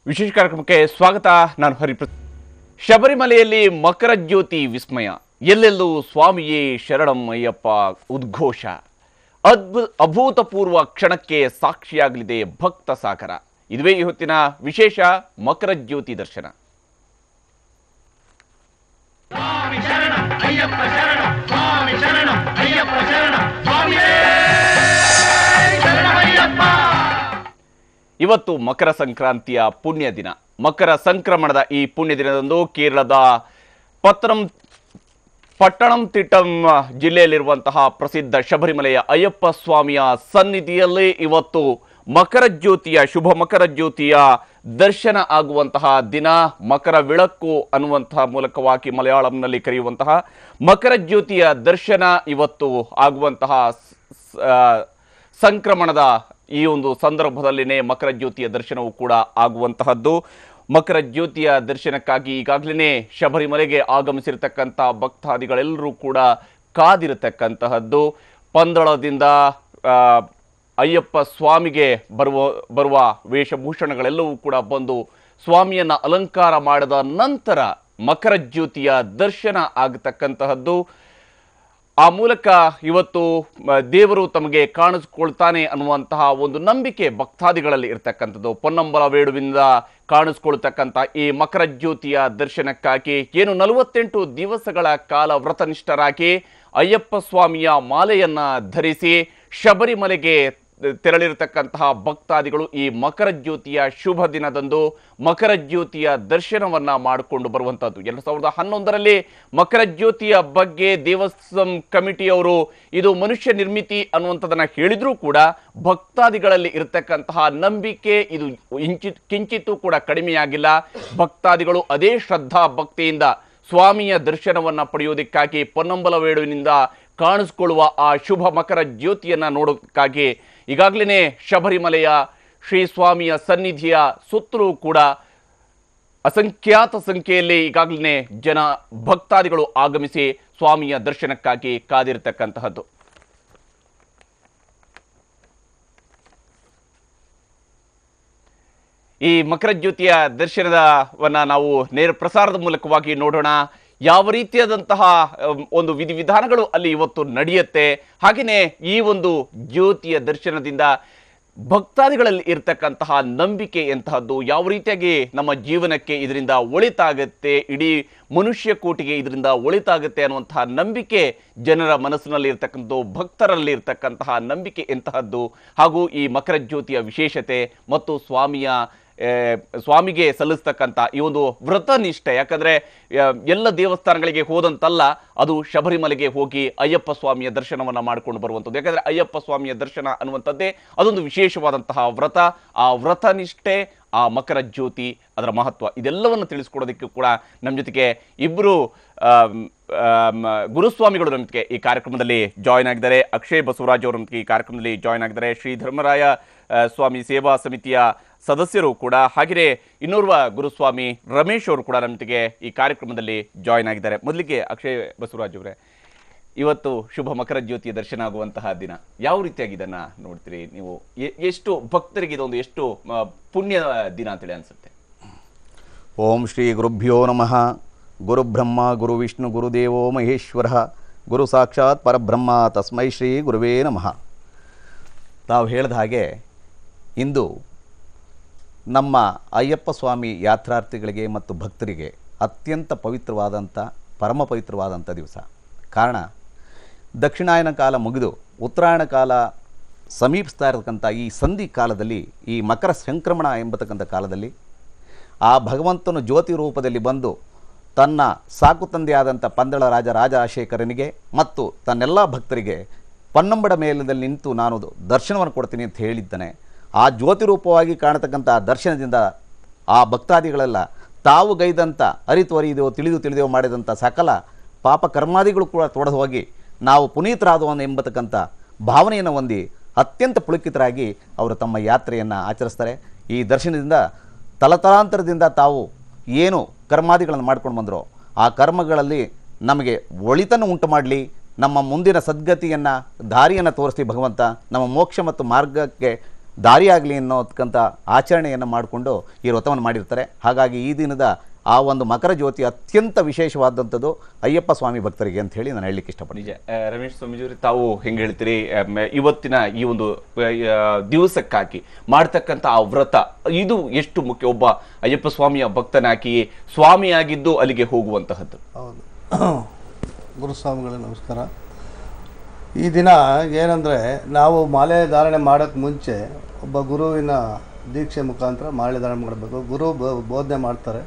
ವಿಶೇಷ ಕಾರ್ಯಕ್ರಮಕ್ಕೆ ಸ್ವಾಗತ. ನಾನು ಶಬರಿಮಲೆಯಲ್ಲಿ ಮಕರ ಜ್ಯೋತಿ ವಿಸ್ಮಯ, ಎಲ್ಲೆಲ್ಲೂ ಸ್ವಾಮಿಯೇ ಶರಣಂ ಅಯ್ಯಪ್ಪ ಉದ್ಘೋಷ. ಅಭೂತಪೂರ್ವ ಕ್ಷಣಕ್ಕೆ ಸಾಕ್ಷಿಯಾಗಲಿದೆ ಭಕ್ತ ಸಾಗರ. ಇದುವೇ ಇವತ್ತಿನ ವಿಶೇಷ ಮಕರ ಜ್ಯೋತಿ ದರ್ಶನ. ಸ್ವಾಮಿ ಶರಣಂ ಅಯ್ಯಪ್ಪ ಶರಣಂ, ಸ್ವಾಮಿ ಶರಣಂ ಅಯ್ಯಪ್ಪ ಶರಣಂ, ಸ್ವಾಮಿಯೇ ಶರಣಮಯ್ಯಪ್ಪ. ಇವತ್ತು ಮಕರ ಸಂಕ್ರಾಂತಿಯ ಪುಣ್ಯ ದಿನ. ಮಕರ ಸಂಕ್ರಮಣದ ಈ ಪುಣ್ಯ ದಿನದಂದು ಕೇರಳದ ಪಟ್ಟಣಂತಿಟ್ಟಂ ಜಿಲ್ಲೆಯಲ್ಲಿರುವಂತಹ ಪ್ರಸಿದ್ಧ ಶಬರಿಮಲೆಯ ಅಯ್ಯಪ್ಪ ಸ್ವಾಮಿಯ ಸನ್ನಿಧಿಯಲ್ಲಿ ಇವತ್ತು ಮಕರ ಜ್ಯೋತಿಯ ಶುಭ ಮಕರ ಜ್ಯೋತಿಯ ದರ್ಶನ ಆಗುವಂತಹ ದಿನ. ಮಕರ ವಿಳಕ್ಕು ಅನ್ನುವಂತಹ ಮೂಲಕವಾಗಿ ಮಲಯಾಳಂನಲ್ಲಿ ಕರೆಯುವಂತಹ ಮಕರ ಜ್ಯೋತಿಯ ದರ್ಶನ ಇವತ್ತು ಆಗುವಂತಹ ಸಂಕ್ರಮಣದ ಈ ಒಂದು ಸಂದರ್ಭದಲ್ಲಿನೇ ಮಕರ ಜ್ಯೋತಿಯ ದರ್ಶನವೂ ಕೂಡ ಆಗುವಂತಹದ್ದು. ಮಕರ ಜ್ಯೋತಿಯ ದರ್ಶನಕ್ಕಾಗಿ ಈಗಾಗಲೇ ಶಬರಿಮಲೆಗೆ ಆಗಮಿಸಿರ್ತಕ್ಕಂಥ ಭಕ್ತಾದಿಗಳೆಲ್ಲರೂ ಕೂಡ ಕಾದಿರತಕ್ಕಂತಹದ್ದು. ಪಂದಳದಿಂದ ಅಯ್ಯಪ್ಪ ಸ್ವಾಮಿಗೆ ಬರುವ ವೇಷಭೂಷಣಗಳೆಲ್ಲವೂ ಕೂಡ ಬಂದು ಸ್ವಾಮಿಯನ್ನು ಅಲಂಕಾರ ಮಾಡಿದ ನಂತರ ಮಕರ ಜ್ಯೋತಿಯ ದರ್ಶನ ಆಗತಕ್ಕಂತಹದ್ದು. ಆ ಮೂಲಕ ಇವತ್ತು ದೇವರು ತಮಗೆ ಕಾಣಿಸ್ಕೊಳ್ತಾನೆ ಅನ್ನುವಂತಹ ಒಂದು ನಂಬಿಕೆ ಭಕ್ತಾದಿಗಳಲ್ಲಿ ಇರ್ತಕ್ಕಂಥದ್ದು. ಪೊನ್ನಂಬಲ ವೇಡುವಿನಿಂದ ಕಾಣಿಸ್ಕೊಳ್ತಕ್ಕಂಥ ಈ ಮಕರ ಜ್ಯೋತಿಯ ದರ್ಶನಕ್ಕಾಗಿ 48 ದಿವಸಗಳ ಕಾಲ ವ್ರತನಿಷ್ಠರಾಗಿ ಅಯ್ಯಪ್ಪ ಸ್ವಾಮಿಯ ಮಾಲೆಯನ್ನ ಧರಿಸಿ ಶಬರಿಮಲೆಗೆ ತೆರಳಿರತಕ್ಕಂತಹ ಭಕ್ತಾದಿಗಳು ಈ ಮಕರ ಜ್ಯೋತಿಯ ಶುಭ ದಿನದಂದು ಮಕರ ಜ್ಯೋತಿಯ ದರ್ಶನವನ್ನ ಮಾಡಿಕೊಂಡು ಬರುವಂತಹದ್ದು. 2011ರಲ್ಲಿ ಮಕರ ಜ್ಯೋತಿಯ ಬಗ್ಗೆ ದೇವಸ್ಥಾನ ಕಮಿಟಿಯವರು ಇದು ಮನುಷ್ಯ ನಿರ್ಮಿತಿ ಅನ್ನುವಂಥದ್ದನ್ನ ಹೇಳಿದ್ರೂ ಕೂಡ ಭಕ್ತಾದಿಗಳಲ್ಲಿ ಇರತಕ್ಕಂತಹ ನಂಬಿಕೆ ಇದು ಕಿಂಚಿತ್ತೂ ಕೂಡ ಕಡಿಮೆಯಾಗಿಲ್ಲ. ಭಕ್ತಾದಿಗಳು ಅದೇ ಶ್ರದ್ಧಾ ಭಕ್ತಿಯಿಂದ ಸ್ವಾಮಿಯ ದರ್ಶನವನ್ನ ಪಡೆಯೋದಕ್ಕಾಗಿ ಪೊನ್ನಂಬಲ ವೇಡುವಿನಿಂದ ಕಾಣಿಸ್ಕೊಳ್ಳುವ ಆ ಶುಭ ಮಕರ ಜ್ಯೋತಿಯನ್ನ ನೋಡೋದಕ್ಕಾಗಿ ಈಗಾಗಲೇ ಶಬರಿಮಲೆಯ ಶ್ರೀ ಸ್ವಾಮಿಯ ಸನ್ನಿಧಿಯ ಸುತ್ತಲೂ ಕೂಡ ಅಸಂಖ್ಯಾತ ಸಂಖ್ಯೆಯಲ್ಲಿ ಈಗಾಗಲೇ ಭಕ್ತಾದಿಗಳು ಆಗಮಿಸಿ ಸ್ವಾಮಿಯ ದರ್ಶನಕ್ಕಾಗಿ ಕಾದಿರತಕ್ಕಂತಹದ್ದು. ಈ ಮಕರ ಜ್ಯೋತಿಯ ದರ್ಶನವನ್ನ ನಾವು ನೇರ ಪ್ರಸಾರದ ಮೂಲಕವಾಗಿ ನೋಡೋಣ. ಯಾವ ರೀತಿಯಾದಂತಹ ಒಂದು ವಿಧಿವಿಧಾನಗಳು ಅಲ್ಲಿ ಇವತ್ತು ನಡೆಯುತ್ತೆ, ಹಾಗೆಯೇ ಈ ಒಂದು ಜ್ಯೋತಿಯ ದರ್ಶನದಿಂದ ಭಕ್ತಾದಿಗಳಲ್ಲಿ ಇರತಕ್ಕಂತಹ ನಂಬಿಕೆ ಎಂತಹದ್ದು, ಯಾವ ರೀತಿಯಾಗಿ ನಮ್ಮ ಜೀವನಕ್ಕೆ ಇದರಿಂದ ಒಳಿತಾಗುತ್ತೆ, ಇಡೀ ಮನುಷ್ಯ ಕೋಟಿಗೆ ಇದರಿಂದ ಒಳಿತಾಗುತ್ತೆ ಅನ್ನುವಂತಹ ನಂಬಿಕೆ ಜನರ ಮನಸ್ಸಿನಲ್ಲಿ ಇರ್ತಕ್ಕಂಥದ್ದು, ಭಕ್ತರಲ್ಲಿ ಇರ್ತಕ್ಕಂತಹ ನಂಬಿಕೆ ಎಂತಹದ್ದು, ಹಾಗೂ ಈ ಮಕರ ಜ್ಯೋತಿಯ ವಿಶೇಷತೆ ಮತ್ತು ಸ್ವಾಮಿಗೆ ಸಲ್ಲಿಸ್ತಕ್ಕಂಥ ಈ ಒಂದು ವ್ರತನಿಷ್ಠೆ. ಯಾಕಂದರೆ ಎಲ್ಲ ದೇವಸ್ಥಾನಗಳಿಗೆ ಹೋದಂತಲ್ಲ, ಅದು ಶಬರಿಮಲೆಗೆ ಹೋಗಿ ಅಯ್ಯಪ್ಪ ಸ್ವಾಮಿಯ ದರ್ಶನವನ್ನು ಮಾಡಿಕೊಂಡು ಬರುವಂಥದ್ದು. ಯಾಕಂದರೆ ಅಯ್ಯಪ್ಪ ಸ್ವಾಮಿಯ ದರ್ಶನ ಅನ್ನುವಂಥದ್ದೇ ಅದೊಂದು ವಿಶೇಷವಾದಂತಹ ವ್ರತ. ಆ ವ್ರತನಿಷ್ಠೆ, ಆ ಮಕರ ಜ್ಯೋತಿ, ಅದರ ಮಹತ್ವ, ಇದೆಲ್ಲವನ್ನು ತಿಳಿಸ್ಕೊಡೋದಕ್ಕೂ ಕೂಡ ನಮ್ಮ ಜೊತೆಗೆ ಇಬ್ಬರು ಗುರುಸ್ವಾಮಿಗಳು ನಮ್ಮ ಜೊತೆಗೆ ಈ ಕಾರ್ಯಕ್ರಮದಲ್ಲಿ ಜಾಯ್ನ್ ಆಗಿದ್ದಾರೆ. ಅಕ್ಷಯ್ ಬಸವರಾಜ್ ಅವರು ನಮಗೆ ಈ ಕಾರ್ಯಕ್ರಮದಲ್ಲಿ ಜಾಯ್ನ್ ಆಗಿದ್ದಾರೆ. ಶ್ರೀ ಧರ್ಮರಾಯ ಸ್ವಾಮಿ ಸೇವಾ ಸಮಿತಿಯ ಸದಸ್ಯರು ಕೂಡ, ಹಾಗೆಯೇ ಇನ್ನೋರ್ವ ಗುರುಸ್ವಾಮಿ ರಮೇಶ್ ಅವರು ಕೂಡ ನಮ್ಮ ಜೊತೆಗೆ ಈ ಕಾರ್ಯಕ್ರಮದಲ್ಲಿ ಜಾಯ್ನ್ ಆಗಿದ್ದಾರೆ. ಮೊದಲಿಗೆ ಅಕ್ಷಯ್ ಬಸವರಾಜ್ ಅವರೇ, ಇವತ್ತು ಶುಭ ಮಕರ ಜ್ಯೋತಿಯ ದರ್ಶನ ಆಗುವಂತಹ ದಿನ, ಯಾವ ರೀತಿಯಾಗಿ ಇದನ್ನ ನೋಡ್ತೀರಿ ನೀವು? ಎಷ್ಟು ಭಕ್ತರಿಗೆ ಇದೊಂದು ಎಷ್ಟು ಪುಣ್ಯ ದಿನ ಅಂತೇಳಿ ಅನ್ಸುತ್ತೆ? ಓಂ ಶ್ರೀ ಗುರುಭ್ಯೋ ನಮಃ. ಗುರುಬ್ರಹ್ಮ ಗುರು ವಿಷ್ಣು ಗುರುದೇವೋ ಮಹೇಶ್ವರ, ಗುರು ಸಾಕ್ಷಾತ್ ಪರಬ್ರಹ್ಮ ತಸ್ಮೈ ಶ್ರೀ ಗುರುವೇ ನಮಃ. ತಾವು ಹೇಳಿದ ಹಾಗೆ ಇಂದು ನಮ್ಮ ಅಯ್ಯಪ್ಪ ಸ್ವಾಮಿ ಯಾತ್ರಾರ್ಥಿಗಳಿಗೆ ಮತ್ತು ಭಕ್ತರಿಗೆ ಅತ್ಯಂತ ಪವಿತ್ರವಾದಂಥ, ಪರಮ ಪವಿತ್ರವಾದಂಥ ದಿವಸ. ಕಾರಣ, ದಕ್ಷಿಣಾಯನ ಕಾಲ ಮುಗಿದು ಉತ್ತರಾಯಣ ಕಾಲ ಸಮೀಪಿಸ್ತಾ ಇರತಕ್ಕಂಥ ಈ ಸಂಧಿ ಕಾಲದಲ್ಲಿ, ಈ ಮಕರ ಸಂಕ್ರಮಣ ಎಂಬತಕ್ಕಂಥ ಕಾಲದಲ್ಲಿ ಆ ಭಗವಂತನು ಜ್ಯೋತಿ ರೂಪದಲ್ಲಿ ಬಂದು ತನ್ನ ಸಾಕು ತಂದೆಯಾದಂಥ ಪಂದಳ ರಾಜರಾಜಶೇಖರನಿಗೆ ಮತ್ತು ತನ್ನೆಲ್ಲ ಭಕ್ತರಿಗೆ ಪನ್ನಂಬಡ ಮೇಲದಲ್ಲಿ ನಿಂತು ನಾನು ದರ್ಶನವನ್ನು ಕೊಡ್ತೀನಿ ಅಂತ ಹೇಳಿದ್ದಾನೆ. ಆ ಜ್ಯೋತಿ ರೂಪವಾಗಿ ಕಾಣತಕ್ಕಂಥ ದರ್ಶನದಿಂದ ಆ ಭಕ್ತಾದಿಗಳೆಲ್ಲ ತಾವು ಗೈದಂಥ ಅರಿತುವರಿದೆಯೋ ತಿಳಿದೇವೋ ಮಾಡಿದಂಥ ಸಕಲ ಪಾಪ ಕರ್ಮಾದಿಗಳು ಕೂಡ ತೊಡೆದು ಹೋಗಿ ನಾವು ಪುನೀತರಾದವು ಎಂಬತಕ್ಕಂಥ ಭಾವನೆಯನ್ನು ಹೊಂದಿ ಅತ್ಯಂತ ಪುಳಕಿತರಾಗಿ ಅವರು ತಮ್ಮ ಯಾತ್ರೆಯನ್ನು ಆಚರಿಸ್ತಾರೆ. ಈ ದರ್ಶನದಿಂದ ತಲತಲಾಂತರದಿಂದ ತಾವು ಏನು ಕರ್ಮಾದಿಗಳನ್ನು ಮಾಡ್ಕೊಂಡು ಬಂದರೋ ಆ ಕರ್ಮಗಳಲ್ಲಿ ನಮಗೆ ಒಳಿತನ್ನು ಉಂಟು ಮಾಡಲಿ, ನಮ್ಮ ಮುಂದಿನ ಸದ್ಗತಿಯನ್ನು ದಾರಿಯನ್ನು ತೋರಿಸಿ ಭಗವಂತ ನಮ್ಮ ಮೋಕ್ಷ ಮತ್ತು ಮಾರ್ಗಕ್ಕೆ ದಾರಿಯಾಗಲಿ ಅನ್ನೋದಕ್ಕಂಥ ಆಚರಣೆಯನ್ನು ಮಾಡಿಕೊಂಡು ಈ ವ್ರತವನ್ನು ಮಾಡಿರ್ತಾರೆ. ಹಾಗಾಗಿ ಈ ದಿನದ ಆ ಒಂದು ಮಕರ ಜ್ಯೋತಿ ಅತ್ಯಂತ ವಿಶೇಷವಾದಂಥದ್ದು ಅಯ್ಯಪ್ಪ ಸ್ವಾಮಿ ಭಕ್ತರಿಗೆ ಅಂತ ಹೇಳಿ ನಾನು ಹೇಳಲಿಕ್ಕೆ ಇಷ್ಟಪಡ್ತೀನಿ. ನಿಜ. ರಮೇಶ್ ಸ್ವಾಮೀಜಿಯವರೇ, ತಾವು ಹೆಂಗೆ ಹೇಳ್ತೀರಿ, ಇವತ್ತಿನ ಈ ಒಂದು ದಿವಸಕ್ಕಾಗಿ ಮಾಡ್ತಕ್ಕಂಥ ಆ ವ್ರತ ಇದು ಎಷ್ಟು ಮುಖ್ಯ? ಒಬ್ಬ ಅಯ್ಯಪ್ಪ ಸ್ವಾಮಿಯ ಭಕ್ತನಾಗಿ ಸ್ವಾಮಿಯಾಗಿದ್ದು ಅಲ್ಲಿಗೆ ಹೋಗುವಂತಹದ್ದು. ಹೌದು. ಗುರುಸ್ವಾಮಿಗಳೇ ನಮಸ್ಕಾರ. ಈ ದಿನ ಏನಂದರೆ, ನಾವು ಮಾಲೆ ಧಾರಣೆ ಮಾಡೋಕ್ಕೆ ಮುಂಚೆ ಒಬ್ಬ ಗುರುವಿನ ದೀಕ್ಷೆ ಮುಖಾಂತರ ಮಾಲೆ ಧಾರಣೆ ಮಾಡಬೇಕು. ಗುರು ಬೋಧನೆ ಮಾಡ್ತಾರೆ,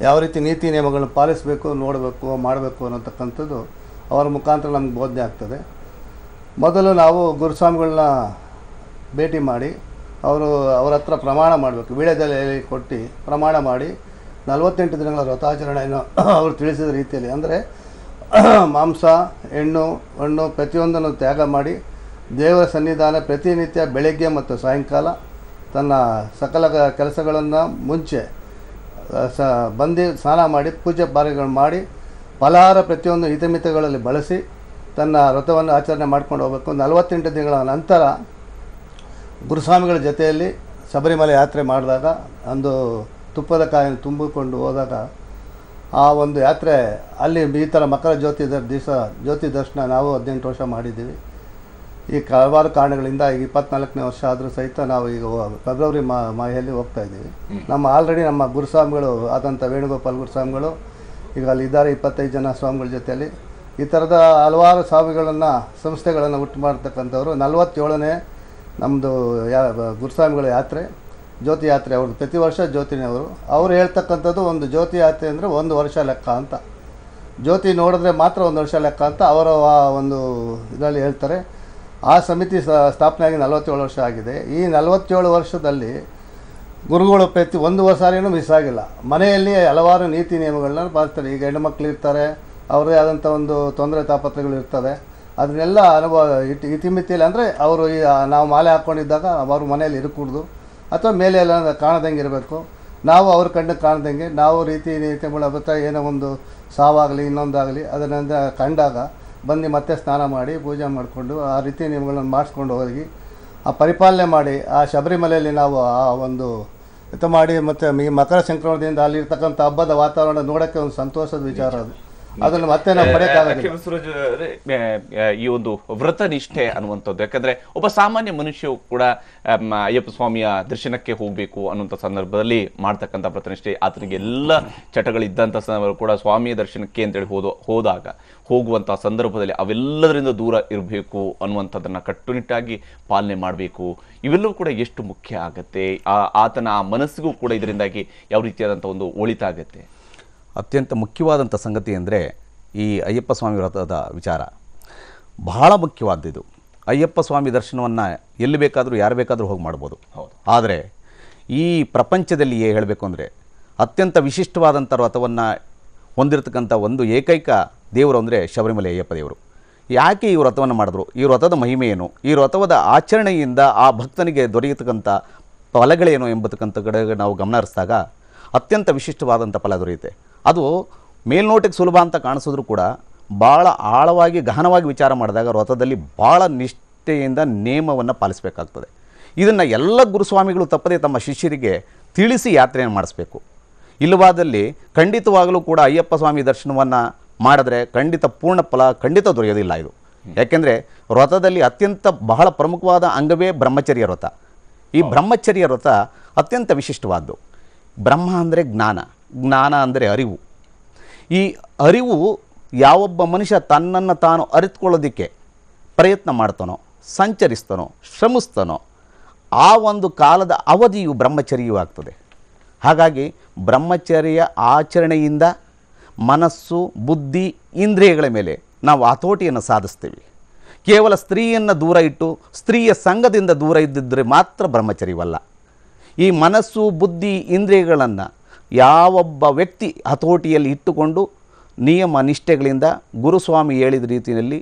ಯಾವ ರೀತಿ ನೀತಿ ನಿಯಮಗಳನ್ನು ಪಾಲಿಸಬೇಕು, ನೋಡಬೇಕು, ಮಾಡಬೇಕು ಅನ್ನೋತಕ್ಕಂಥದ್ದು ಅವರ ಮುಖಾಂತರ ನಮ್ಗೆ ಬೋಧನೆ ಆಗ್ತದೆ. ಮೊದಲು ನಾವು ಗುರುಸ್ವಾಮಿಗಳನ್ನ ಭೇಟಿ ಮಾಡಿ ಅವರ ಹತ್ರ ಪ್ರಮಾಣ ಮಾಡಬೇಕು. ವೀಳ್ಯದೆಲೆ ಕೊಟ್ಟು ಪ್ರಮಾಣ ಮಾಡಿ 48 ದಿನಗಳ ವ್ರತಾಚರಣೆಯನ್ನು ಅವರು ತಿಳಿಸಿದ ರೀತಿಯಲ್ಲಿ, ಅಂದರೆ ಮಾಂಸ, ಹಣ್ಣು ಪ್ರತಿಯೊಂದನ್ನು ತ್ಯಾಗ ಮಾಡಿ ದೇವರ ಸನ್ನಿಧಾನ ಪ್ರತಿನಿತ್ಯ ಬೆಳಗ್ಗೆ ಮತ್ತು ಸಾಯಂಕಾಲ ತನ್ನ ಸಕಲ ಕೆಲಸಗಳನ್ನು ಮುಂಚೆ ಬಂದು ಸ್ನಾನ ಮಾಡಿ ಪೂಜೆ ಪಾರಿಗಳು ಮಾಡಿ ಫಲಹಾರ ಪ್ರತಿಯೊಂದು ಹಿತಮಿತಗಳಲ್ಲಿ ಬಳಸಿ ತನ್ನ ವ್ರತವನ್ನು ಆಚರಣೆ ಮಾಡ್ಕೊಂಡು ಹೋಗಬೇಕು. 48 ದಿನಗಳ ನಂತರ ಗುರುಸ್ವಾಮಿಗಳ ಜೊತೆಯಲ್ಲಿ ಶಬರಿಮಲೆ ಯಾತ್ರೆ ಮಾಡಿದಾಗ ಒಂದು ತುಪ್ಪದ ಕಾಯನ್ನು ತುಂಬಿಕೊಂಡು ಹೋದಾಗ ಆ ಒಂದು ಯಾತ್ರೆ ಅಲ್ಲಿ ಈ ಥರ ಮಕರ ಜ್ಯೋತಿ ದರ್ಶನ ನಾವು 18 ವರ್ಷ ಮಾಡಿದ್ದೀವಿ. ಈ ಹಲವಾರು ಕಾರಣಗಳಿಂದ ಈಗ 24ನೇ ವರ್ಷ ಆದರೂ ಸಹಿತ ನಾವು ಈಗ ಫೆಬ್ರವರಿ ಮಾಹೆಯಲ್ಲಿ ಹೋಗ್ತಾ ಇದ್ದೀವಿ. ಆಲ್ರೆಡಿ ನಮ್ಮ ಗುರುಸ್ವಾಮಿಗಳು ಆದಂಥ ವೇಣುಗೋಪಾಲ್ ಗುರುಸ್ವಾಮಿಗಳು ಈಗ ಅಲ್ಲಿ ಇದ್ದಾರೆ, 25 ಜನ ಸ್ವಾಮಿಗಳ ಜೊತೆಯಲ್ಲಿ. ಈ ಥರದ ಹಲವಾರು ಸ್ವಾಮಿಗಳನ್ನು ಸಂಸ್ಥೆಗಳನ್ನು ಹುಟ್ಟು ಮಾಡ್ತಕ್ಕಂಥವ್ರು. 47ನೇ ನಮ್ಮದು ಗುರುಸ್ವಾಮಿಗಳ ಯಾತ್ರೆ, ಜ್ಯೋತಿ ಯಾತ್ರೆ. ಅವ್ರದ್ದು ಪ್ರತಿ ವರ್ಷ ಜ್ಯೋತಿನೇ. ಅವರು ಹೇಳ್ತಕ್ಕಂಥದ್ದು ಒಂದು ಜ್ಯೋತಿ ಯಾತ್ರೆ ಅಂದರೆ 1 ವರ್ಷ ಲೆಕ್ಕ ಅಂತ. ಜ್ಯೋತಿ ನೋಡಿದ್ರೆ ಮಾತ್ರ 1 ವರ್ಷ ಲೆಕ್ಕ ಅಂತ ಅವರ ಒಂದು ಇದರಲ್ಲಿ ಹೇಳ್ತಾರೆ. ಆ ಸಮಿತಿ ಸ್ಥಾಪನೆಯಾಗಿ 47 ವರ್ಷ ಆಗಿದೆ. ಈ 47 ವರ್ಷದಲ್ಲಿ ಗುರುಗಳು ಪ್ರತಿ 1 ಸಾರಿನೂ ಮಿಸ್ ಆಗಿಲ್ಲ. ಮನೆಯಲ್ಲಿ ಹಲವಾರು ನೀತಿ ನಿಯಮಗಳನ್ನ ಪಾಲಿಸ್ತಾರೆ. ಈಗ ಹೆಣ್ಣುಮಕ್ಳು ಇರ್ತಾರೆ, ಅವರದೇ ಆದಂಥ ಒಂದು ತೊಂದರೆ ತಾಪತ್ರಗಳು ಇರ್ತವೆ. ಅದನ್ನೆಲ್ಲ ಅನುಭವ ಇತಿಮಿತಿಯಲ್ಲಿ, ಅಂದರೆ ಅವರು ನಾವು ಮಾಲೆ ಹಾಕ್ಕೊಂಡಿದ್ದಾಗ ಅವರು ಮನೆಯಲ್ಲಿ ಇರಕೂಡ್ದು ಅಥವಾ ಮೇಲೆ ಎಲ್ಲ ಕಾಣದಂಗೆ ಇರಬೇಕು. ನಾವು ಅವ್ರ ಕಣ್ಣು ಕಾಣ್ದಂಗೆ ನಾವು ನೀತಿ ಮೂಲಭೂತ ಏನೋ ಒಂದು ಸಾವಾಗಲಿ ಇನ್ನೊಂದಾಗಲಿ ಅದರಿಂದ ಕಂಡಾಗ ಬಂದು ಮತ್ತೆ ಸ್ನಾನ ಮಾಡಿ ಪೂಜೆ ಮಾಡಿಕೊಂಡು ಆ ರೀತಿ ನಿಯಮಗಳನ್ನು ಮಾಡಿಸ್ಕೊಂಡು ಹೋಗಿ ಆ ಪರಿಪಾಲನೆ ಮಾಡಿ ಆ ಶಬರಿಮಲೆಯಲ್ಲಿ ನಾವು ಆ ಒಂದು ಇದು ಮಾಡಿ ಮತ್ತು ಈ ಮಕರ ಸಂಕ್ರಮಣದಿಂದ ಅಲ್ಲಿರ್ತಕ್ಕಂಥ ಹಬ್ಬದ ವಾತಾವರಣ ನೋಡೋಕ್ಕೆ ಒಂದು ಸಂತೋಷದ ವಿಚಾರ ಅದು. ಅದನ್ನು ಮತ್ತೆ ನಾವು ಪಡೆಯೋಕ್ಕಾಗಲ್ಲ. ಈ ಒಂದು ವ್ರತ ನಿಷ್ಠೆ ಅನ್ನುವಂಥದ್ದು, ಯಾಕಂದ್ರೆ ಒಬ್ಬ ಸಾಮಾನ್ಯ ಮನುಷ್ಯ ಕೂಡ ಅಯ್ಯಪ್ಪ ಸ್ವಾಮಿಯ ದರ್ಶನಕ್ಕೆ ಹೋಗಬೇಕು ಅನ್ನುವಂಥ ಸಂದರ್ಭದಲ್ಲಿ ಮಾಡ್ತಕ್ಕಂಥ ವ್ರತನಿಷ್ಠೆ, ಆತನಿಗೆ ಎಲ್ಲ ಚಟಗಳಿದ್ದಂಥ ಸಂದರ್ಭ ಕೂಡ ಸ್ವಾಮಿಯ ದರ್ಶನಕ್ಕೆ ಅಂತೇಳಿ ಹೋದಾಗ ಹೋಗುವಂಥ ಸಂದರ್ಭದಲ್ಲಿ ಅವೆಲ್ಲದರಿಂದ ದೂರ ಇರಬೇಕು ಅನ್ನುವಂಥದ್ದನ್ನು ಕಟ್ಟುನಿಟ್ಟಾಗಿ ಪಾಲನೆ ಮಾಡಬೇಕು. ಇವೆಲ್ಲವೂ ಕೂಡ ಎಷ್ಟು ಮುಖ್ಯ ಆಗತ್ತೆ, ಆತನ ಮನಸ್ಸಿಗೂ ಕೂಡ ಇದರಿಂದಾಗಿ ಯಾವ ರೀತಿಯಾದಂಥ ಒಂದು ಒಳಿತಾಗತ್ತೆ. ಅತ್ಯಂತ ಮುಖ್ಯವಾದಂಥ ಸಂಗತಿ ಅಂದರೆ ಈ ಅಯ್ಯಪ್ಪ ಸ್ವಾಮಿ ವ್ರತದ ವಿಚಾರ ಬಹಳ ಮುಖ್ಯವಾದದ್ದು. ಅಯ್ಯಪ್ಪ ಸ್ವಾಮಿ ದರ್ಶನವನ್ನು ಎಲ್ಲಿ ಬೇಕಾದರೂ ಯಾರು ಬೇಕಾದರೂ ಹೋಗಿ ಮಾಡ್ಬೋದು. ಆದರೆ ಈ ಪ್ರಪಂಚದಲ್ಲಿಯೇ ಹೇಳಬೇಕು ಅಂದರೆ ಅತ್ಯಂತ ವಿಶಿಷ್ಟವಾದಂಥ ವ್ರತವನ್ನು ಹೊಂದಿರತಕ್ಕಂಥ ಒಂದು ಏಕೈಕ ದೇವರು ಅಂದರೆ ಶಬರಿಮಲೆ ಅಯ್ಯಪ್ಪ ದೇವರು. ಯಾಕೆ ಈ ವ್ರತವನ್ನು ಮಾಡಿದ್ರು, ಈ ವ್ರತದ ಮಹಿಮೆ ಏನು, ಈ ವ್ರತದ ಆಚರಣೆಯಿಂದ ಆ ಭಕ್ತನಿಗೆ ದೊರೆಯತಕ್ಕಂಥ ಫಲಗಳೇನು ಎಂಬತಕ್ಕಂಥ ಕಡೆಗೆ ನಾವು ಗಮನ ಹರಿಸಿದಾಗ ಅತ್ಯಂತ ವಿಶಿಷ್ಟವಾದಂಥ ಫಲ ದೊರೆಯುತ್ತೆ. ಅದು ಮೇಲ್ನೋಟಕ್ಕೆ ಸುಲಭ ಅಂತ ಕಾಣಿಸಿದ್ರು ಕೂಡ ಭಾಳ ಆಳವಾಗಿ ಗಹನವಾಗಿ ವಿಚಾರ ಮಾಡಿದಾಗ ವ್ರತದಲ್ಲಿ ಭಾಳ ನಿಷ್ಠೆಯಿಂದ ನೇಮವನ್ನು ಪಾಲಿಸಬೇಕಾಗ್ತದೆ. ಇದನ್ನು ಎಲ್ಲ ಗುರುಸ್ವಾಮಿಗಳು ತಪ್ಪದೇ ತಮ್ಮ ಶಿಷ್ಯರಿಗೆ ತಿಳಿಸಿ ಯಾತ್ರೆಯನ್ನು ಮಾಡಿಸ್ಬೇಕು. ಇಲ್ಲವಾದಲ್ಲಿ ಖಂಡಿತವಾಗಲೂ ಕೂಡ ಅಯ್ಯಪ್ಪ ಸ್ವಾಮಿ ದರ್ಶನವನ್ನು ಮಾಡಿದ್ರೆ ಖಂಡಿತ ಪೂರ್ಣ ಫಲ ಖಂಡಿತ ದೊರೆಯೋದಿಲ್ಲ. ಇದು ಯಾಕೆಂದರೆ ವ್ರತದಲ್ಲಿ ಅತ್ಯಂತ ಬಹಳ ಪ್ರಮುಖವಾದ ಅಂಗವೇ ಬ್ರಹ್ಮಚರ್ಯ ವ್ರತ. ಈ ಬ್ರಹ್ಮಚರ್ಯ ವ್ರತ ಅತ್ಯಂತ ವಿಶಿಷ್ಟವಾದ್ದು. ಬ್ರಹ್ಮ ಅಂದರೆ ಜ್ಞಾನ, ಜ್ಞಾನ ಅಂದರೆ ಅರಿವು. ಈ ಅರಿವು ಯಾವೊಬ್ಬ ಮನುಷ್ಯ ತನ್ನನ್ನು ತಾನು ಅರಿತುಕೊಳ್ಳೋದಕ್ಕೆ ಪ್ರಯತ್ನ ಮಾಡ್ತಾನೋ, ಸಂಚರಿಸ್ತಾನೋ, ಶ್ರಮಿಸ್ತಾನೋ ಆ ಒಂದು ಕಾಲದ ಅವಧಿಯು ಬ್ರಹ್ಮಚರ್ಯವೂ ಆಗ್ತದೆ. ಹಾಗಾಗಿ ಬ್ರಹ್ಮಚರ್ಯ ಆಚರಣೆಯಿಂದ ಮನಸ್ಸು, ಬುದ್ಧಿ, ಇಂದ್ರಿಯಗಳ ಮೇಲೆ ನಾವು ಹತೋಟಿಯನ್ನು ಸಾಧಿಸ್ತೀವಿ. ಕೇವಲ ಸ್ತ್ರೀಯನ್ನು ದೂರ ಇಟ್ಟು ಸ್ತ್ರೀಯ ಸಂಘದಿಂದ ದೂರ ಇದ್ದಿದ್ದರೆ ಮಾತ್ರ ಬ್ರಹ್ಮಚರ್ಯವಲ್ಲ. ಈ ಮನಸ್ಸು, ಬುದ್ಧಿ, ಇಂದ್ರಿಯಗಳನ್ನು ಯಾವೊಬ್ಬ ವ್ಯಕ್ತಿ ಹತೋಟಿಯಲ್ಲಿ ಇಟ್ಟುಕೊಂಡು ನಿಯಮ ನಿಷ್ಠೆಗಳಿಂದ ಗುರುಸ್ವಾಮಿ ಹೇಳಿದ ರೀತಿಯಲ್ಲಿ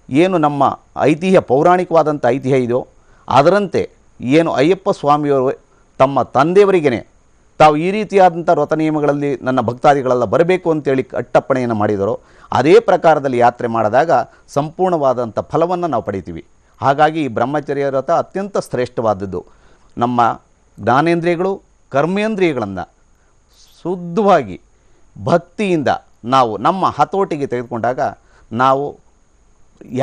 ಏನು ನಮ್ಮ ಐತಿಹ್ಯ, ಪೌರಾಣಿಕವಾದಂಥ ಐತಿಹ್ಯ ಇದೆಯೋ ಅದರಂತೆ ಏನು ಅಯ್ಯಪ್ಪ ಸ್ವಾಮಿಯವರು ತಮ್ಮ ತಂದೆಯವರಿಗೇ ತಾವು ಈ ರೀತಿಯಾದಂಥ ವ್ರತ ನಿಯಮಗಳಲ್ಲಿ ನನ್ನ ಭಕ್ತಾದಿಗಳೆಲ್ಲ ಬರಬೇಕು ಅಂತೇಳಿ ಅಟ್ಟಪ್ಪಣೆಯನ್ನು ಮಾಡಿದರೋ ಅದೇ ಪ್ರಕಾರದಲ್ಲಿ ಯಾತ್ರೆ ಮಾಡಿದಾಗ ಸಂಪೂರ್ಣವಾದಂಥ ಫಲವನ್ನು ನಾವು ಪಡಿತೀವಿ. ಹಾಗಾಗಿ ಈ ಬ್ರಹ್ಮಚರ್ಯ ವ್ರತ ಅತ್ಯಂತ ಶ್ರೇಷ್ಠವಾದದ್ದು. ನಮ್ಮ ಜ್ಞಾನೇಂದ್ರಿಯಗಳು ಕರ್ಮೇಂದ್ರಿಯಗಳನ್ನು ಶುದ್ಧವಾಗಿ ಭಕ್ತಿಯಿಂದ ನಾವು ನಮ್ಮ ಹತೋಟಿಗೆ ತೆಗೆದುಕೊಂಡಾಗ ನಾವು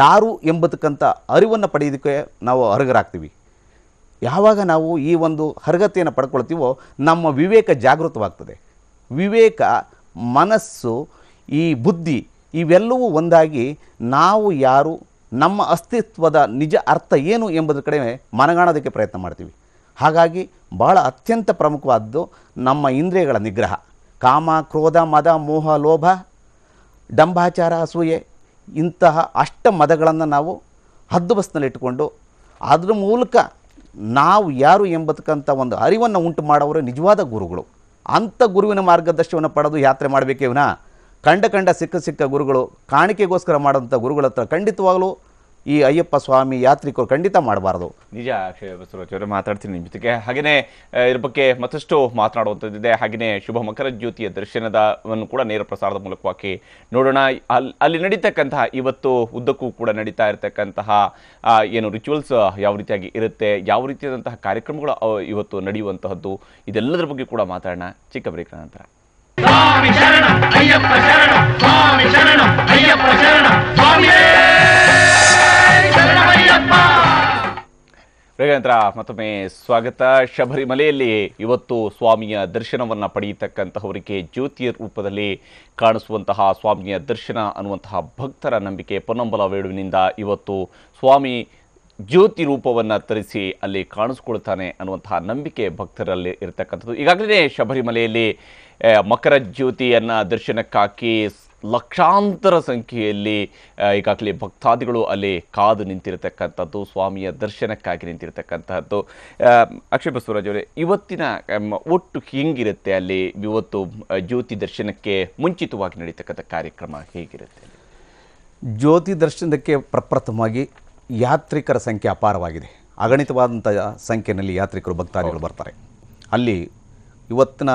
ಯಾರು ಎಂಬತಕ್ಕಂಥ ಅರಿವನ್ನು ಪಡೆಯೋದಕ್ಕೆ ನಾವು ಅರ್ಹರಾಗ್ತೀವಿ. ಯಾವಾಗ ನಾವು ಈ ಒಂದು ಅರ್ಹತೆಯನ್ನು ಪಡ್ಕೊಳ್ತೀವೋ ನಮ್ಮ ವಿವೇಕ ಜಾಗೃತವಾಗ್ತದೆ. ವಿವೇಕ, ಮನಸ್ಸು, ಈ ಬುದ್ಧಿ ಇವೆಲ್ಲವೂ ಒಂದಾಗಿ ನಾವು ಯಾರು, ನಮ್ಮ ಅಸ್ತಿತ್ವದ ನಿಜ ಅರ್ಥ ಏನು ಎಂಬುದರ ಕಡೆ ಮನಗಾಣೋದಕ್ಕೆ ಪ್ರಯತ್ನ ಮಾಡ್ತೀವಿ. ಹಾಗಾಗಿ ಭಾಳ ಅತ್ಯಂತ ಪ್ರಮುಖವಾದ್ದು ನಮ್ಮ ಇಂದ್ರಿಯಗಳ ನಿಗ್ರಹ. ಕಾಮ, ಕ್ರೋಧ, ಮದ, ಮೋಹ, ಲೋಭ, ಡಂಭಾಚಾರ, ಅಸೂಯೆ ಇಂತಹ ಅಷ್ಟ ಮದಗಳನ್ನು ನಾವು ಹದ್ದುಬಸ್ನಲ್ಲಿಟ್ಟುಕೊಂಡು ಅದ್ರ ಮೂಲಕ ನಾವು ಯಾರು ಎಂಬತಕ್ಕಂಥ ಒಂದು ಅರಿವನ್ನು ಉಂಟು ಮಾಡೋರು ನಿಜವಾದ ಗುರುಗಳು. ಅಂಥ ಗುರುವಿನ ಮಾರ್ಗದರ್ಶನವನ್ನು ಪಡೆದು ಯಾತ್ರೆ ಮಾಡಬೇಕೇವನ ಕಂಡ ಸಿಕ್ಕ ಗುರುಗಳು ಕಾಣಿಕೆಗೋಸ್ಕರ ಮಾಡೋಂಥ ಗುರುಗಳ ಹತ್ರ ಖಂಡಿತವಾಗಲೂ ಈ ಅಯ್ಯಪ್ಪ ಸ್ವಾಮಿ ಯಾತ್ರಿಕರು ಖಂಡಿತ ಮಾಡಬಾರ್ದು. ನಿಜ ಅಕ್ಷಯ್ ಬಸವರಾಜ್ ಅವರೇ, ಮಾತಾಡ್ತೀನಿ ನಿಮ್ಮ ಜೊತೆಗೆ. ಹಾಗೆಯೇ ಇದ್ರ ಬಗ್ಗೆ ಮತ್ತಷ್ಟು ಮಾತನಾಡುವಂಥದ್ದಿದೆ. ಹಾಗೆಯೇ ಶುಭ ಮಕರ ಜ್ಯೋತಿಯ ದರ್ಶನದವನ್ನು ಕೂಡ ನೇರ ಪ್ರಸಾರದ ಮೂಲಕವಾಗಿ ನೋಡೋಣ. ಅಲ್ಲಿ ನಡೀತಕ್ಕಂತಹ ಇವತ್ತು ಉದ್ದಕ್ಕೂ ಕೂಡ ನಡೀತಾ ಇರತಕ್ಕಂತಹ ಏನು ರಿಚುವಲ್ಸ್ ಯಾವ ರೀತಿಯಾಗಿ ಇರುತ್ತೆ, ಯಾವ ರೀತಿಯಾದಂತಹ ಕಾರ್ಯಕ್ರಮಗಳು ಇವತ್ತು ನಡೆಯುವಂತಹದ್ದು, ಇದೆಲ್ಲದರ ಬಗ್ಗೆ ಕೂಡ ಮಾತಾಡೋಣ ಚಿಕ್ಕ ಬ್ರೇಕ್ ನಂತರ. ಸ್ವಾಮಿ ಶರಣ ಅಯ್ಯಪ್ಪ ಶರಣ, ಸ್ವಾಮಿ ಶರಣ ಅಯ್ಯಪ್ಪ ಶರಣ, ಸ್ವಾಮಿಯೇ ಶರಣಮಯ್ಯಪ್ಪ. ನಂತರ ಮತ್ತೊಮ್ಮೆ ಸ್ವಾಗತ. ಶಬರಿಮಲೆಯಲ್ಲಿ ಇವತ್ತು ಸ್ವಾಮಿಯ ದರ್ಶನವನ್ನು ಪಡೆಯತಕ್ಕಂತಹವರಿಗೆ ಜ್ಯೋತಿಯ ರೂಪದಲ್ಲಿ ಕಾಣಿಸುವಂತಹ ಸ್ವಾಮಿಯ ದರ್ಶನ ಅನ್ನುವಂತಹ ಭಕ್ತರ ನಂಬಿಕೆ ಪೊನ್ನಂಬಲ ವೇಡುವಿನಿಂದ ಇವತ್ತು ಸ್ವಾಮಿ ಜ್ಯೋತಿ ರೂಪವನ್ನು ತರಿಸಿ ಅಲ್ಲಿ ಕಾಣಿಸ್ಕೊಳ್ತಾನೆ ಅನ್ನುವಂತಹ ನಂಬಿಕೆ ಭಕ್ತರಲ್ಲಿ ಇರತಕ್ಕಂಥದ್ದು. ಈಗಾಗಲೇ ಶಬರಿಮಲೆಯಲ್ಲಿ ಮಕರ ಜ್ಯೋತಿಯನ್ನು ದರ್ಶನಕ್ಕಾಗಿ ಲಕ್ಷಾಂತರ ಸಂಖ್ಯೆಯಲ್ಲಿ ಈಗಾಗಲೇ ಭಕ್ತಾದಿಗಳು ಅಲ್ಲಿ ಕಾದು ನಿಂತಿರತಕ್ಕಂಥದ್ದು, ಸ್ವಾಮಿಯ ದರ್ಶನಕ್ಕಾಗಿ ನಿಂತಿರತಕ್ಕಂತಹದ್ದು. ಅಕ್ಷಯ್ ಬಸವರಾಜ್ ಅವರೇ, ಇವತ್ತಿನ ಒಟ್ಟು ಹೆಂಗಿರುತ್ತೆ ಅಲ್ಲಿ? ಇವತ್ತು ಜ್ಯೋತಿ ದರ್ಶನಕ್ಕೆ ಮುಂಚಿತವಾಗಿ ನಡೀತಕ್ಕಂಥ ಕಾರ್ಯಕ್ರಮ ಹೇಗಿರುತ್ತೆ? ಜ್ಯೋತಿ ದರ್ಶನಕ್ಕೆ ಪ್ರಪ್ರಥಮವಾಗಿ ಯಾತ್ರಿಕರ ಸಂಖ್ಯೆ ಅಪಾರವಾಗಿದೆ. ಅಗಣಿತವಾದಂಥ ಸಂಖ್ಯೆಯಲ್ಲಿ ಯಾತ್ರಿಕರು ಭಕ್ತಾದಿಗಳು ಬರ್ತಾರೆ. ಅಲ್ಲಿ ಇವತ್ತಿನ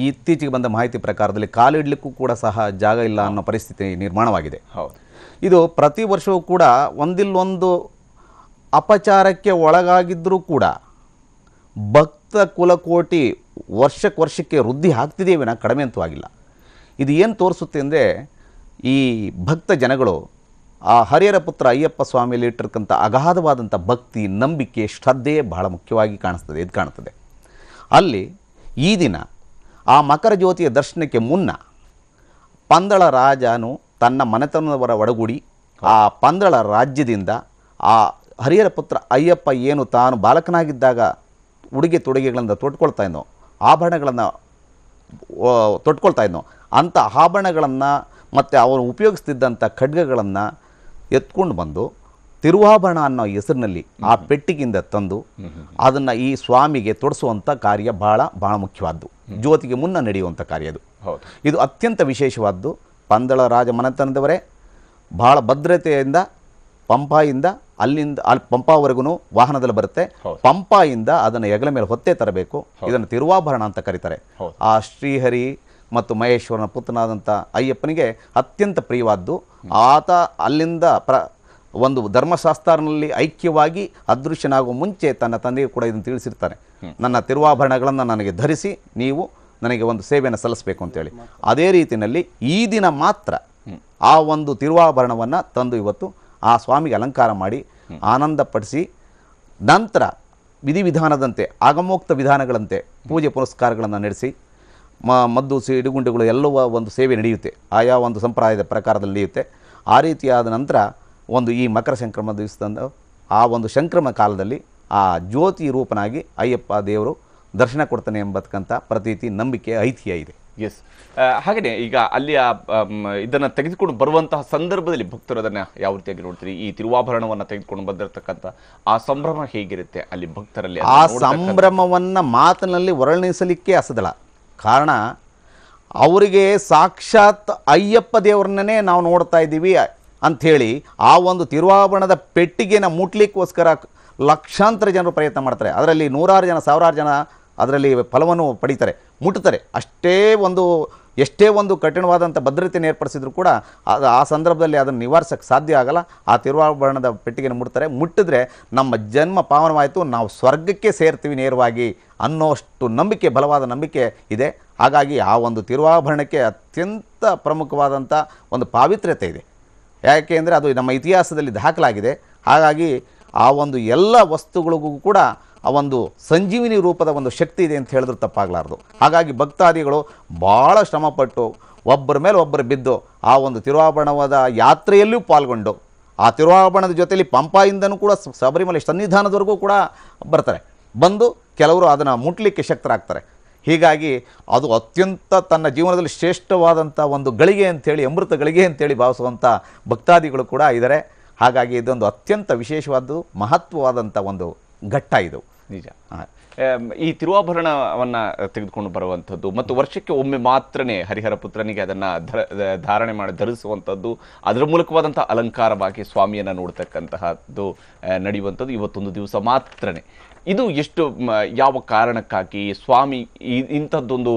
ಇತ್ತೀಚೆಗೆ ಬಂದ ಮಾಹಿತಿ ಪ್ರಕಾರದಲ್ಲಿ ಕಾಲಿಡಲಿಕ್ಕೂ ಕೂಡ ಸಹ ಜಾಗ ಇಲ್ಲ ಅನ್ನೋ ಪರಿಸ್ಥಿತಿ ನಿರ್ಮಾಣವಾಗಿದೆ. ಇದು ಪ್ರತಿ ವರ್ಷವೂ ಕೂಡ ಒಂದಿಲ್ಲೊಂದು ಅಪಚಾರಕ್ಕೆ ಒಳಗಾಗಿದ್ದರೂ ಕೂಡ ಭಕ್ತ ಕುಲಕೋಟಿ ವರ್ಷಕ್ಕೆ ವೃದ್ಧಿ ಆಗ್ತಿದೆಯೇ ವಿನ ಕಡಿಮೆ ಅಂತೂ ಆಗಿಲ್ಲ. ಇದು ಏನು ತೋರಿಸುತ್ತೆ ಅಂದರೆ ಈ ಭಕ್ತ ಜನಗಳು ಆ ಹರಿಹರ ಪುತ್ರ ಅಯ್ಯಪ್ಪ ಸ್ವಾಮಿಯಲ್ಲಿ ಇಟ್ಟಿರ್ತಕ್ಕಂಥ ಅಗಾಧವಾದಂಥ ಭಕ್ತಿ, ನಂಬಿಕೆ, ಶ್ರದ್ಧೆ ಬಹಳ ಮುಖ್ಯವಾಗಿ ಕಾಣುತ್ತದೆ. ಅಲ್ಲಿ ಈ ದಿನ ಆ ಮಕರ ಜ್ಯೋತಿಯ ದರ್ಶನಕ್ಕೆ ಮುನ್ನ ಪಂದಳ ರಾಜನು ತನ್ನ ಮನೆತನದವರ ಒಡಗೂಡಿ ಆ ಪಂದಳ ರಾಜ್ಯದಿಂದ ಆ ಹರಿಹರ ಪುತ್ರ ಅಯ್ಯಪ್ಪ ಏನು ತಾನು ಬಾಲಕನಾಗಿದ್ದಾಗ ಉಡುಗೆ ತೊಡುಗೆಗಳಿಂದ ತೊಟ್ಕೊಳ್ತಾ ಇದ್ನೋ, ಆಭರಣಗಳನ್ನು ತೊಟ್ಕೊಳ್ತಾ ಇದ್ನೋ, ಅಂಥ ಆಭರಣಗಳನ್ನು ಮತ್ತು ಅವರು ಉಪಯೋಗಿಸ್ತಿದ್ದಂಥ ಖಡ್ಗಗಳನ್ನು ಎತ್ಕೊಂಡು ಬಂದು ತಿರುವಾಭರಣ ಅನ್ನೋ ಹೆಸರಿನಲ್ಲಿ ಆ ಪೆಟ್ಟಿಗೆಯಿಂದ ತಂದು ಅದನ್ನು ಈ ಸ್ವಾಮಿಗೆ ತೊಡಿಸುವಂಥ ಕಾರ್ಯ ಭಾಳ ಮುಖ್ಯವಾದ್ದು. ಜ್ಯೋತಿಗೆ ಮುನ್ನ ನಡೆಯುವಂಥ ಕಾರ್ಯ ಅದು. ಇದು ಅತ್ಯಂತ ವಿಶೇಷವಾದ್ದು. ಪಂದಳ ರಾಜ ಮನೆತನದವರೇ ಭಾಳ ಭದ್ರತೆಯಿಂದ ಪಂಪಾಯಿಂದ ಅಲ್ಲಿ ಪಂಪಾವರೆಗೂ ವಾಹನದಲ್ಲಿ ಬರುತ್ತೆ. ಪಂಪಾಯಿಂದ ಅದನ್ನು ಹೆಗಲ ಮೇಲೆ ಹೊತ್ತೇ ತರಬೇಕು. ಇದನ್ನು ತಿರುವಾಭರಣ ಅಂತ ಕರೀತಾರೆ. ಆ ಶ್ರೀಹರಿ ಮತ್ತು ಮಹೇಶ್ವರನ ಪುತ್ರನಾದಂಥ ಅಯ್ಯಪ್ಪನಿಗೆ ಅತ್ಯಂತ ಪ್ರಿಯವಾದ್ದು. ಆತ ಅಲ್ಲಿಂದ ಒಂದು ಧರ್ಮಶಾಸ್ತ್ರನಲ್ಲಿ ಐಕ್ಯವಾಗಿ ಅದೃಶ್ಯನಾಗುವ ಮುಂಚೆ ತನ್ನ ತಂದೆಗೆ ಕೂಡ ಇದನ್ನು ತಿಳಿಸಿರ್ತಾನೆ. ನನ್ನ ತಿರುವಾಭರಣಗಳನ್ನು ನನಗೆ ಧರಿಸಿ ನೀವು ನನಗೆ ಒಂದು ಸೇವೆಯನ್ನು ಸಲ್ಲಿಸಬೇಕು ಅಂತೇಳಿ. ಅದೇ ರೀತಿಯಲ್ಲಿ ಈ ದಿನ ಮಾತ್ರ ಆ ಒಂದು ತಿರುವಾಭರಣವನ್ನು ತಂದು ಇವತ್ತು ಆ ಸ್ವಾಮಿಗೆ ಅಲಂಕಾರ ಮಾಡಿ ಆನಂದಪಡಿಸಿ ನಂತರ ವಿಧಿವಿಧಾನದಂತೆ ಆಗಮೋಕ್ತ ವಿಧಾನಗಳಂತೆ ಪೂಜೆ ಪುರಸ್ಕಾರಗಳನ್ನು ನಡೆಸಿ ಮದ್ದು ಸಿಡಿಗುಂಡುಗಳು ಎಲ್ಲವೂ ಒಂದು ಸೇವೆ ನಡೆಯುತ್ತೆ. ಆಯಾ ಒಂದು ಸಂಪ್ರದಾಯದ ಪ್ರಕಾರದಲ್ಲಿ ನಡೆಯುತ್ತೆ. ಆ ರೀತಿಯಾದ ನಂತರ ಒಂದು ಈ ಮಕರ ಸಂಕ್ರಮಣ ದಿವಸದಂದು ಆ ಒಂದು ಸಂಕ್ರಮಣ ಕಾಲದಲ್ಲಿ ಆ ಜ್ಯೋತಿ ರೂಪನಾಗಿ ಅಯ್ಯಪ್ಪ ದೇವರು ದರ್ಶನ ಕೊಡ್ತಾನೆ ಎಂಬತಕ್ಕಂಥ ಪ್ರತೀತಿ, ನಂಬಿಕೆ, ಐತಿಹ್ಯ ಇದೆ. ಎಸ್, ಹಾಗೆಯೇ ಈಗ ಅಲ್ಲಿ ಇದನ್ನು ತೆಗೆದುಕೊಂಡು ಬರುವಂತಹ ಸಂದರ್ಭದಲ್ಲಿ ಭಕ್ತರು ಅದನ್ನು ಯಾವ ರೀತಿಯಾಗಿ ನೋಡ್ತೀರಿ? ಈ ತಿರುವಾಭರಣವನ್ನು ತೆಗೆದುಕೊಂಡು ಬಂದಿರತಕ್ಕಂಥ ಆ ಸಂಭ್ರಮ ಹೇಗಿರುತ್ತೆ ಅಲ್ಲಿ ಭಕ್ತರಲ್ಲಿ? ಆ ಸಂಭ್ರಮವನ್ನು ಮಾತಿನಲ್ಲಿ ವರ್ಣಿಸಲಿಕ್ಕೆ ಅಸದಳ. ಕಾರಣ ಅವರಿಗೆ ಸಾಕ್ಷಾತ್ ಅಯ್ಯಪ್ಪ ದೇವರನ್ನೇ ನಾವು ನೋಡ್ತಾ ಇದ್ದೀವಿ ಅಂಥೇಳಿ ಆ ಒಂದು ತಿರುವಾಭರಣದ ಪೆಟ್ಟಿಗೆನ ಮುಟ್ಲಿಕ್ಕೋಸ್ಕರ ಲಕ್ಷಾಂತರ ಜನರು ಪ್ರಯತ್ನ ಮಾಡ್ತಾರೆ. ಅದರಲ್ಲಿ ನೂರಾರು ಜನ, ಸಾವಿರಾರು ಜನ ಅದರಲ್ಲಿ ಫಲವನ್ನು ಪಡೀತಾರೆ, ಮುಟ್ತಾರೆ. ಅಷ್ಟೇ ಒಂದು ಎಷ್ಟೇ ಒಂದು ಕಠಿಣವಾದಂಥ ಭದ್ರತೆಯನ್ನು ಏರ್ಪಡಿಸಿದ್ರು ಕೂಡ ಆ ಸಂದರ್ಭದಲ್ಲಿ ಅದನ್ನು ನಿವಾರಿಸೋಕ್ಕೆ ಸಾಧ್ಯ ಆಗಲ್ಲ. ಆ ತಿರುವಾಭರಣದ ಪೆಟ್ಟಿಗೆಯನ್ನು ಮುಟ್ತಾರೆ. ಮುಟ್ಟಿದ್ರೆ ನಮ್ಮ ಜನ್ಮ ಪಾವನವಾಯಿತು, ನಾವು ಸ್ವರ್ಗಕ್ಕೆ ಸೇರ್ತೀವಿ ನೇರವಾಗಿ ಅನ್ನೋಷ್ಟು ನಂಬಿಕೆ, ಬಲವಾದ ನಂಬಿಕೆ ಇದೆ. ಹಾಗಾಗಿ ಆ ಒಂದು ತಿರುವಾಭರಣಕ್ಕೆ ಅತ್ಯಂತ ಪ್ರಮುಖವಾದಂಥ ಒಂದು ಪಾವಿತ್ರ್ಯತೆ ಇದೆ. ಯಾಕೆ ಅಂದರೆ ಅದು ನಮ್ಮ ಇತಿಹಾಸದಲ್ಲಿ ದಾಖಲಾಗಿದೆ. ಹಾಗಾಗಿ ಆ ಒಂದು ಎಲ್ಲ ವಸ್ತುಗಳಿಗೂ ಕೂಡ ಆ ಒಂದು ಸಂಜೀವಿನಿ ರೂಪದ ಒಂದು ಶಕ್ತಿ ಇದೆ ಅಂತ ಹೇಳಿದ್ರು ತಪ್ಪಾಗಲಾರ್ದು. ಹಾಗಾಗಿ ಭಕ್ತಾದಿಗಳು ಭಾಳ ಶ್ರಮಪಟ್ಟು ಒಬ್ಬರ ಮೇಲೆ ಒಬ್ಬರು ಬಿದ್ದು ಆ ಒಂದು ತಿರುವಾಭರಣವಾದ ಯಾತ್ರೆಯಲ್ಲೂ ಪಾಲ್ಗೊಂಡು ಆ ತಿರುವಾಭರಣದ ಜೊತೆಯಲ್ಲಿ ಪಂಪಾಯಿಂದನೂ ಕೂಡ ಶಬರಿಮಲೆ ಸನ್ನಿಧಾನದವರೆಗೂ ಕೂಡ ಬರ್ತಾರೆ. ಬಂದು ಕೆಲವರು ಅದನ್ನು ಮುಟ್ಲಿಕ್ಕೆ ಶಕ್ತರಾಗ್ತಾರೆ. ಹೀಗಾಗಿ ಅದು ಅತ್ಯಂತ ತನ್ನ ಜೀವನದಲ್ಲಿ ಶ್ರೇಷ್ಠವಾದಂಥ ಒಂದು ಗಳಿಗೆ ಅಂಥೇಳಿ, ಅಮೃತ ಗಳಿಗೆ ಅಂಥೇಳಿ ಭಾವಿಸುವಂಥ ಭಕ್ತಾದಿಗಳು ಕೂಡ ಇದ್ದಾರೆ. ಹಾಗಾಗಿ ಇದೊಂದು ಅತ್ಯಂತ ವಿಶೇಷವಾದ್ದು, ಮಹತ್ವವಾದಂಥ ಒಂದು ಘಟ್ಟ ಇದು. ನಿಜ. ಈ ತಿರುವಾಭರಣವನ್ನು ತೆಗೆದುಕೊಂಡು ಬರುವಂಥದ್ದು ಮತ್ತು ವರ್ಷಕ್ಕೆ ಒಮ್ಮೆ ಮಾತ್ರನೇ ಹರಿಹರ ಪುತ್ರನಿಗೆ ಅದನ್ನು ಧಾರಣೆ ಮಾಡಿ ಧರಿಸುವಂಥದ್ದು, ಅದರ ಮೂಲಕವಾದಂಥ ಅಲಂಕಾರವಾಗಿ ಸ್ವಾಮಿಯನ್ನು ನೋಡ್ತಕ್ಕಂತಹದ್ದು ನಡೆಯುವಂಥದ್ದು ಇವತ್ತೊಂದು ದಿವಸ ಮಾತ್ರನೇ. ಇದು ಎಷ್ಟು ಯಾವ ಕಾರಣಕ್ಕಾಗಿ ಸ್ವಾಮಿ ಇಂಥದ್ದೊಂದು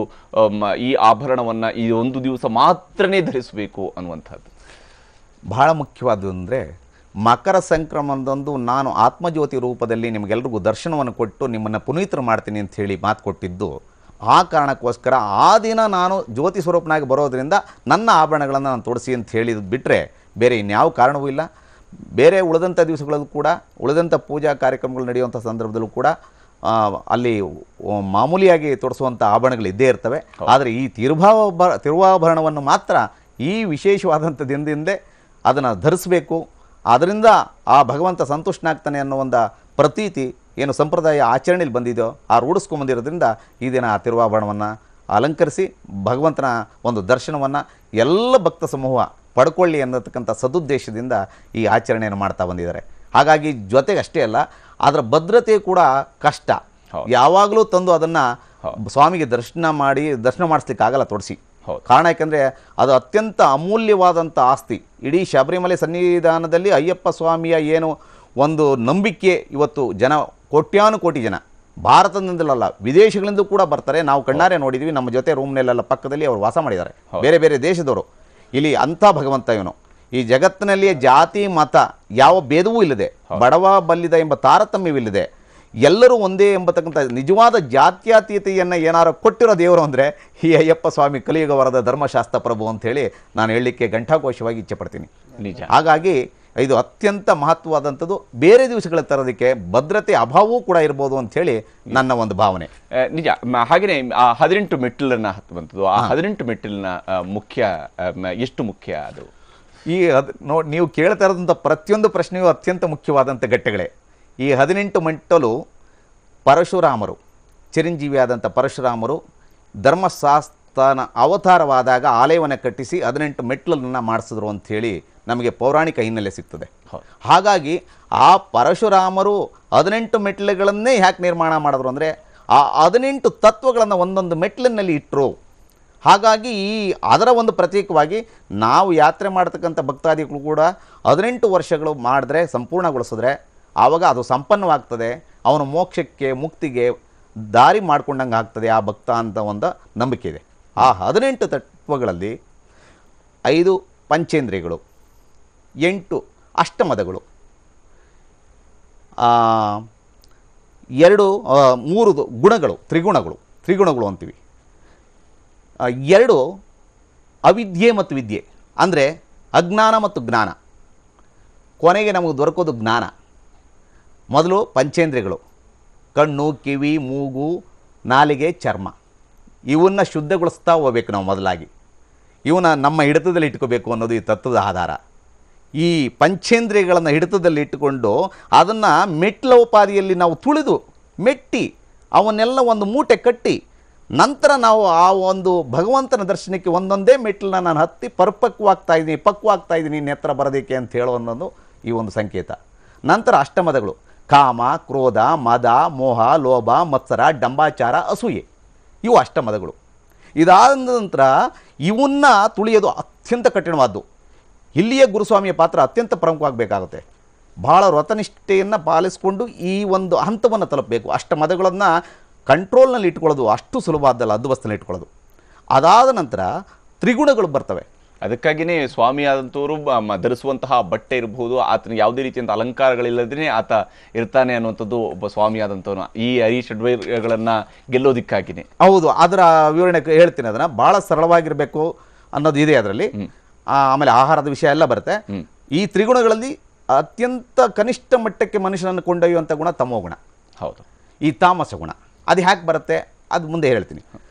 ಈ ಆಭರಣವನ್ನು ಈ ಒಂದು ದಿವಸ ಮಾತ್ರನೇ ಧರಿಸಬೇಕು ಅನ್ನುವಂಥದ್ದು? ಬಹಳ ಮುಖ್ಯವಾದ್ದು ಅಂದರೆ, ಮಕರ ಸಂಕ್ರಮಣದಂದು ನಾನು ಆತ್ಮಜ್ಯೋತಿ ರೂಪದಲ್ಲಿ ನಿಮಗೆಲ್ರಿಗೂ ದರ್ಶನವನ್ನು ಕೊಟ್ಟು ನಿಮ್ಮನ್ನು ಪುನೀತರು ಮಾಡ್ತೀನಿ ಅಂತ ಹೇಳಿ ಮಾತು ಕೊಟ್ಟಿದ್ದು ಆ ಕಾರಣಕ್ಕೋಸ್ಕರ ಆ ದಿನ ನಾನು ಜ್ಯೋತಿ ಸ್ವರೂಪನಾಗಿ ಬರೋದರಿಂದ ನನ್ನ ಆಭರಣಗಳನ್ನು ನಾನು ತೊಡಿಸಿ ಅಂತ ಹೇಳಿದ್ದು ಬಿಟ್ಟರೆ ಬೇರೆ ಇನ್ಯಾವ ಕಾರಣವೂ ಇಲ್ಲ. ಬೇರೆ ಉಳಿದಂಥ ದಿವಸಗಳಲ್ಲೂ ಕೂಡ, ಉಳಿದಂಥ ಪೂಜಾ ಕಾರ್ಯಕ್ರಮಗಳು ನಡೆಯುವಂಥ ಸಂದರ್ಭದಲ್ಲೂ ಕೂಡ ಅಲ್ಲಿ ಮಾಮೂಲಿಯಾಗಿ ತೊಡಿಸುವಂಥ ಆಭರಣಗಳು ಇದ್ದೇ ಇರ್ತವೆ. ಆದರೆ ಈ ತಿರುವಾಭರಣವನ್ನು ಮಾತ್ರ ಈ ವಿಶೇಷವಾದಂಥ ದಿನದಿಂದೇ ಅದನ್ನು ಧರಿಸಬೇಕು. ಅದರಿಂದ ಆ ಭಗವಂತ ಸಂತುಷ್ಟನಾಗ್ತಾನೆ ಅನ್ನೋ ಒಂದು ಪ್ರತೀತಿ ಏನು ಸಂಪ್ರದಾಯ ಆಚರಣೆಯಲ್ಲಿ ಬಂದಿದೆಯೋ ಆ ರೂಢಿಸ್ಕೊಂಬಂದಿರೋದ್ರಿಂದ ಈ ದಿನ ಆ ತಿರುವಾಭರಣವನ್ನು ಅಲಂಕರಿಸಿ ಭಗವಂತನ ಒಂದು ದರ್ಶನವನ್ನು ಎಲ್ಲ ಭಕ್ತ ಸಮೂಹ ಪಡ್ಕೊಳ್ಳಿ ಅನ್ನತಕ್ಕಂಥ ಸದುದ್ದೇಶದಿಂದ ಈ ಆಚರಣೆಯನ್ನು ಮಾಡ್ತಾ ಬಂದಿದ್ದಾರೆ. ಹಾಗಾಗಿ ಜೊತೆಗೆ ಅಷ್ಟೇ ಅಲ್ಲ, ಅದರ ಭದ್ರತೆ ಕೂಡ ಕಷ್ಟ. ಯಾವಾಗಲೂ ತಂದು ಅದನ್ನು ಸ್ವಾಮಿಗೆ ದರ್ಶನ ಮಾಡಿಸ್ಲಿಕ್ಕಾಗಲ್ಲ ತೊಡಿಸಿ. ಕಾರಣ ಯಾಕೆಂದರೆ ಅದು ಅತ್ಯಂತ ಅಮೂಲ್ಯವಾದಂಥ ಆಸ್ತಿ. ಇಡೀ ಶಬರಿಮಲೆ ಸನ್ನಿಧಾನದಲ್ಲಿ ಅಯ್ಯಪ್ಪ ಸ್ವಾಮಿಯ ಏನು ಒಂದು ನಂಬಿಕೆ ಇವತ್ತು ಜನ ಕೋಟ್ಯಾನುಕೋಟಿ ಜನ ಭಾರತದಿಂದಲಲ್ಲ ವಿದೇಶಗಳಿಂದ ಕೂಡ ಬರ್ತಾರೆ. ನಾವು ಕಣ್ಣಾರೆ ನೋಡಿದ್ವಿ, ನಮ್ಮ ಜೊತೆ ರೂಮ್ನಲ್ಲೆಲ್ಲ ಪಕ್ಕದಲ್ಲಿ ಅವರು ವಾಸ ಮಾಡಿದ್ದಾರೆ, ಬೇರೆ ಬೇರೆ ದೇಶದವರು. ಇಲ್ಲಿ ಅಂಥ ಭಗವಂತ ಇವನು ಈ ಜಗತ್ತಿನಲ್ಲಿಯೇ ಜಾತಿ ಮತ ಯಾವ ಭೇದವೂ ಇಲ್ಲದೆ, ಬಡವ ಬಲ್ಲಿದ ಎಂಬ ತಾರತಮ್ಯವಿಲ್ಲದೆ ಎಲ್ಲರೂ ಒಂದೇ ಎಂಬತಕ್ಕಂಥ ನಿಜವಾದ ಜಾತ್ಯತೀತೆಯನ್ನು ಏನಾರು ಕೊಟ್ಟಿರೋ ದೇವರು ಅಂದರೆ ಈ ಅಯ್ಯಪ್ಪ ಸ್ವಾಮಿ ಕಲಿಯುಗ ವರದ ಧರ್ಮಶಾಸ್ತ್ರ ಪ್ರಭು ಅಂಥೇಳಿ ನಾನು ಹೇಳಲಿಕ್ಕೆ ಘಂಟಾಘೋಷವಾಗಿ ಇಚ್ಛೆಪಡ್ತೀನಿ. ನಿಜ. ಹಾಗಾಗಿ ಇದು ಅತ್ಯಂತ ಮಹತ್ವವಾದಂಥದ್ದು. ಬೇರೆ ದಿವಸಗಳ ತರೋದಕ್ಕೆ ಭದ್ರತೆ ಅಭಾವವೂ ಕೂಡ ಇರ್ಬೋದು ಅಂಥೇಳಿ ನನ್ನ ಒಂದು ಭಾವನೆ. ನಿಜ. ಹಾಗೆಯೇ ಆ 18 ಮೆಟ್ಟಿಲನ್ನು ಹತ್ತುವಂಥದ್ದು, ಆ 18 ಮೆಟ್ಟಿಲಿನ ಮುಖ್ಯ ಎಷ್ಟು ಮುಖ್ಯ ಅದು? ನೀವು ಕೇಳ್ತಾ ಇರೋದಂಥ ಪ್ರತಿಯೊಂದು ಪ್ರಶ್ನೆಯೂ ಅತ್ಯಂತ ಮುಖ್ಯವಾದಂಥ ಘಟ್ಟಗಳೇ. ಈ 18 ಮೆಟ್ಟಲು ಪರಶುರಾಮರು, ಚಿರಂಜೀವಿಯಾದಂಥ ಪರಶುರಾಮರು ಧರ್ಮಶಾಸ್ತ್ರನ ಅವತಾರವಾದಾಗ ಆಲಯವನ್ನು ಕಟ್ಟಿಸಿ 18 ಮೆಟ್ಟಲನ್ನು ಮಾಡಿಸಿದ್ರು ಅಂಥೇಳಿ ನಮಗೆ ಪೌರಾಣಿಕ ಹಿನ್ನೆಲೆ ಸಿಗ್ತದೆ. ಹಾಗಾಗಿ ಆ ಪರಶುರಾಮರು 18 ಮೆಟ್ಟಲುಗಳನ್ನೇ ಯಾಕೆ ನಿರ್ಮಾಣ ಮಾಡಿದ್ರು ಅಂದರೆ ಆ 18 ತತ್ವಗಳನ್ನು ಒಂದೊಂದು ಮೆಟ್ಟಲಿನಲ್ಲಿ ಇಟ್ಟರು. ಹಾಗಾಗಿ ಅದರ ಒಂದು ಪ್ರತೀಕವಾಗಿ ನಾವು ಯಾತ್ರೆ ಮಾಡ್ತಕ್ಕಂಥ ಭಕ್ತಾದಿಗಳು ಕೂಡ 18 ವರ್ಷಗಳು ಮಾಡಿದ್ರೆ, ಸಂಪೂರ್ಣಗೊಳಿಸಿದ್ರೆ ಆವಾಗ ಅದು ಸಂಪನ್ನವಾಗ್ತದೆ. ಅವನು ಮೋಕ್ಷಕ್ಕೆ ಮುಕ್ತಿಗೆ ದಾರಿ ಮಾಡ್ಕೊಂಡಂಗೆ ಆಗ್ತದೆ ಆ ಭಕ್ತ ಅಂತ ಒಂದು ನಂಬಿಕೆ ಇದೆ. ಆ 18 ತತ್ವಗಳಲ್ಲಿ 5 ಪಂಚೇಂದ್ರಿಯಗಳು, 8 ಅಷ್ಟಮದಗಳು, 3 ಗುಣಗಳು, ತ್ರಿಗುಣಗಳು ಅಂತೀವಿ, 2 ಅವಿದ್ಯೆ ಮತ್ತು ವಿದ್ಯೆ ಅಂದರೆ ಅಜ್ಞಾನ ಮತ್ತು ಜ್ಞಾನ. ಕೊನೆಗೆ ನಮಗೆ ದೊರಕೋದು ಜ್ಞಾನ. ಮೊದಲು ಪಂಚೇಂದ್ರಿಯಗಳು, ಕಣ್ಣು, ಕಿವಿ, ಮೂಗು, ನಾಲಿಗೆ, ಚರ್ಮ, ಇವನ್ನ ಶುದ್ಧಗೊಳಿಸ್ತಾ ಹೋಗ್ಬೇಕು ನಾವು. ಮೊದಲಾಗಿ ಇವನ್ನ ನಮ್ಮ ಹಿಡಿತದಲ್ಲಿ ಇಟ್ಕೋಬೇಕು ಅನ್ನೋದು ಈ ತತ್ವದ ಆಧಾರ. ಈ ಪಂಚೇಂದ್ರಿಯಗಳನ್ನು ಹಿಡಿತದಲ್ಲಿ ಇಟ್ಟುಕೊಂಡು ಅದನ್ನು ಮೆಟ್ಲೋಪಾದಿಯಲ್ಲಿ ನಾವು ತುಳಿದು ಮೆಟ್ಟಿ ಅವನ್ನೆಲ್ಲ ಒಂದು ಮೂಟೆ ಕಟ್ಟಿ ನಂತರ ನಾವು ಆ ಒಂದು ಭಗವಂತನ ದರ್ಶನಕ್ಕೆ ಒಂದೊಂದೇ ಮೆಟ್ಲನ್ನ ನಾನು ಹತ್ತಿ ಪಕ್ವಾಗ್ತಾ ಇದ್ದೀನಿ ನೆತ್ರ ಬರೋದಕ್ಕೆ ಅಂತ ಹೇಳೋ ಅನ್ನೋದು ಈ ಒಂದು ಸಂಕೇತ. ನಂತರ ಅಷ್ಟಮದಗಳು, ಕಾಮ, ಕ್ರೋಧ, ಮದ, ಮೋಹ, ಲೋಭ, ಮತ್ಸರ, ಡಂಬಾಚಾರ, ಅಸೂಯೆ, ಇವು ಅಷ್ಟಮದಗಳು. ಇದಾದ ನಂತರ ಇವನ್ನ ತುಳಿಯೋದು ಅತ್ಯಂತ ಕಠಿಣವಾದ್ದು. ಇಲ್ಲಿಯೇ ಗುರುಸ್ವಾಮಿಯ ಪಾತ್ರ ಅತ್ಯಂತ ಪ್ರಮುಖವಾಗಬೇಕಾಗುತ್ತೆ. ಭಾಳ ವ್ರತನಿಷ್ಠೆಯನ್ನು ಪಾಲಿಸಿಕೊಂಡು ಈ ಒಂದು ಹಂತವನ್ನು ತಲುಪಬೇಕು. ಅಷ್ಟಮದಗಳನ್ನು ಕಂಟ್ರೋಲ್ನಲ್ಲಿ ಇಟ್ಕೊಳ್ಳೋದು ಅಷ್ಟು ಸುಲಭ ಆದ್ದಲ್ಲ, ಹದ್ದುಬಸ್ತಿನಲ್ಲಿ ಇಟ್ಕೊಳ್ಳೋದು. ಅದಾದ ನಂತರ ತ್ರಿಗುಣಗಳು ಬರ್ತವೆ. ಅದಕ್ಕಾಗಿಯೇ ಸ್ವಾಮಿ ಆದಂಥವರು ಧರಿಸುವಂತಹ ಬಟ್ಟೆ ಇರಬಹುದು, ಆತನ ಯಾವುದೇ ರೀತಿಯಂಥ ಅಲಂಕಾರಗಳಿಲ್ಲದೇ ಆತ ಇರ್ತಾನೆ ಅನ್ನುವಂಥದ್ದು ಒಬ್ಬ ಸ್ವಾಮಿ ಆದಂಥವನು ಈ ಹರಿಷಡ್ವೈರ್ಯಗಳನ್ನು ಗೆಲ್ಲೋದಿಕ್ಕಾಗಿಯೇ. ಹೌದು, ಅದರ ವಿವರಣೆ ಹೇಳ್ತೀನಿ. ಅದನ್ನು ಭಾಳ ಸರಳವಾಗಿರಬೇಕು ಅನ್ನೋದು ಇದೆ ಅದರಲ್ಲಿ. ಆಮೇಲೆ ಆಹಾರದ ವಿಷಯ ಎಲ್ಲ ಬರುತ್ತೆ. ಈ ತ್ರಿಗುಣಗಳಲ್ಲಿ ಅತ್ಯಂತ ಕನಿಷ್ಠ ಮಟ್ಟಕ್ಕೆ ಮನುಷ್ಯನನ್ನು ಕೊಂಡೊಯ್ಯುವಂಥ ಗುಣ ತಮೋಗುಣ. ಹೌದು. ಈ ತಾಮಸ ಗುಣ ಅದು ಹ್ಯಾಕೆ ಬರುತ್ತೆ ಅದು ಮುಂದೆ ಹೇಳ್ತೀನಿ.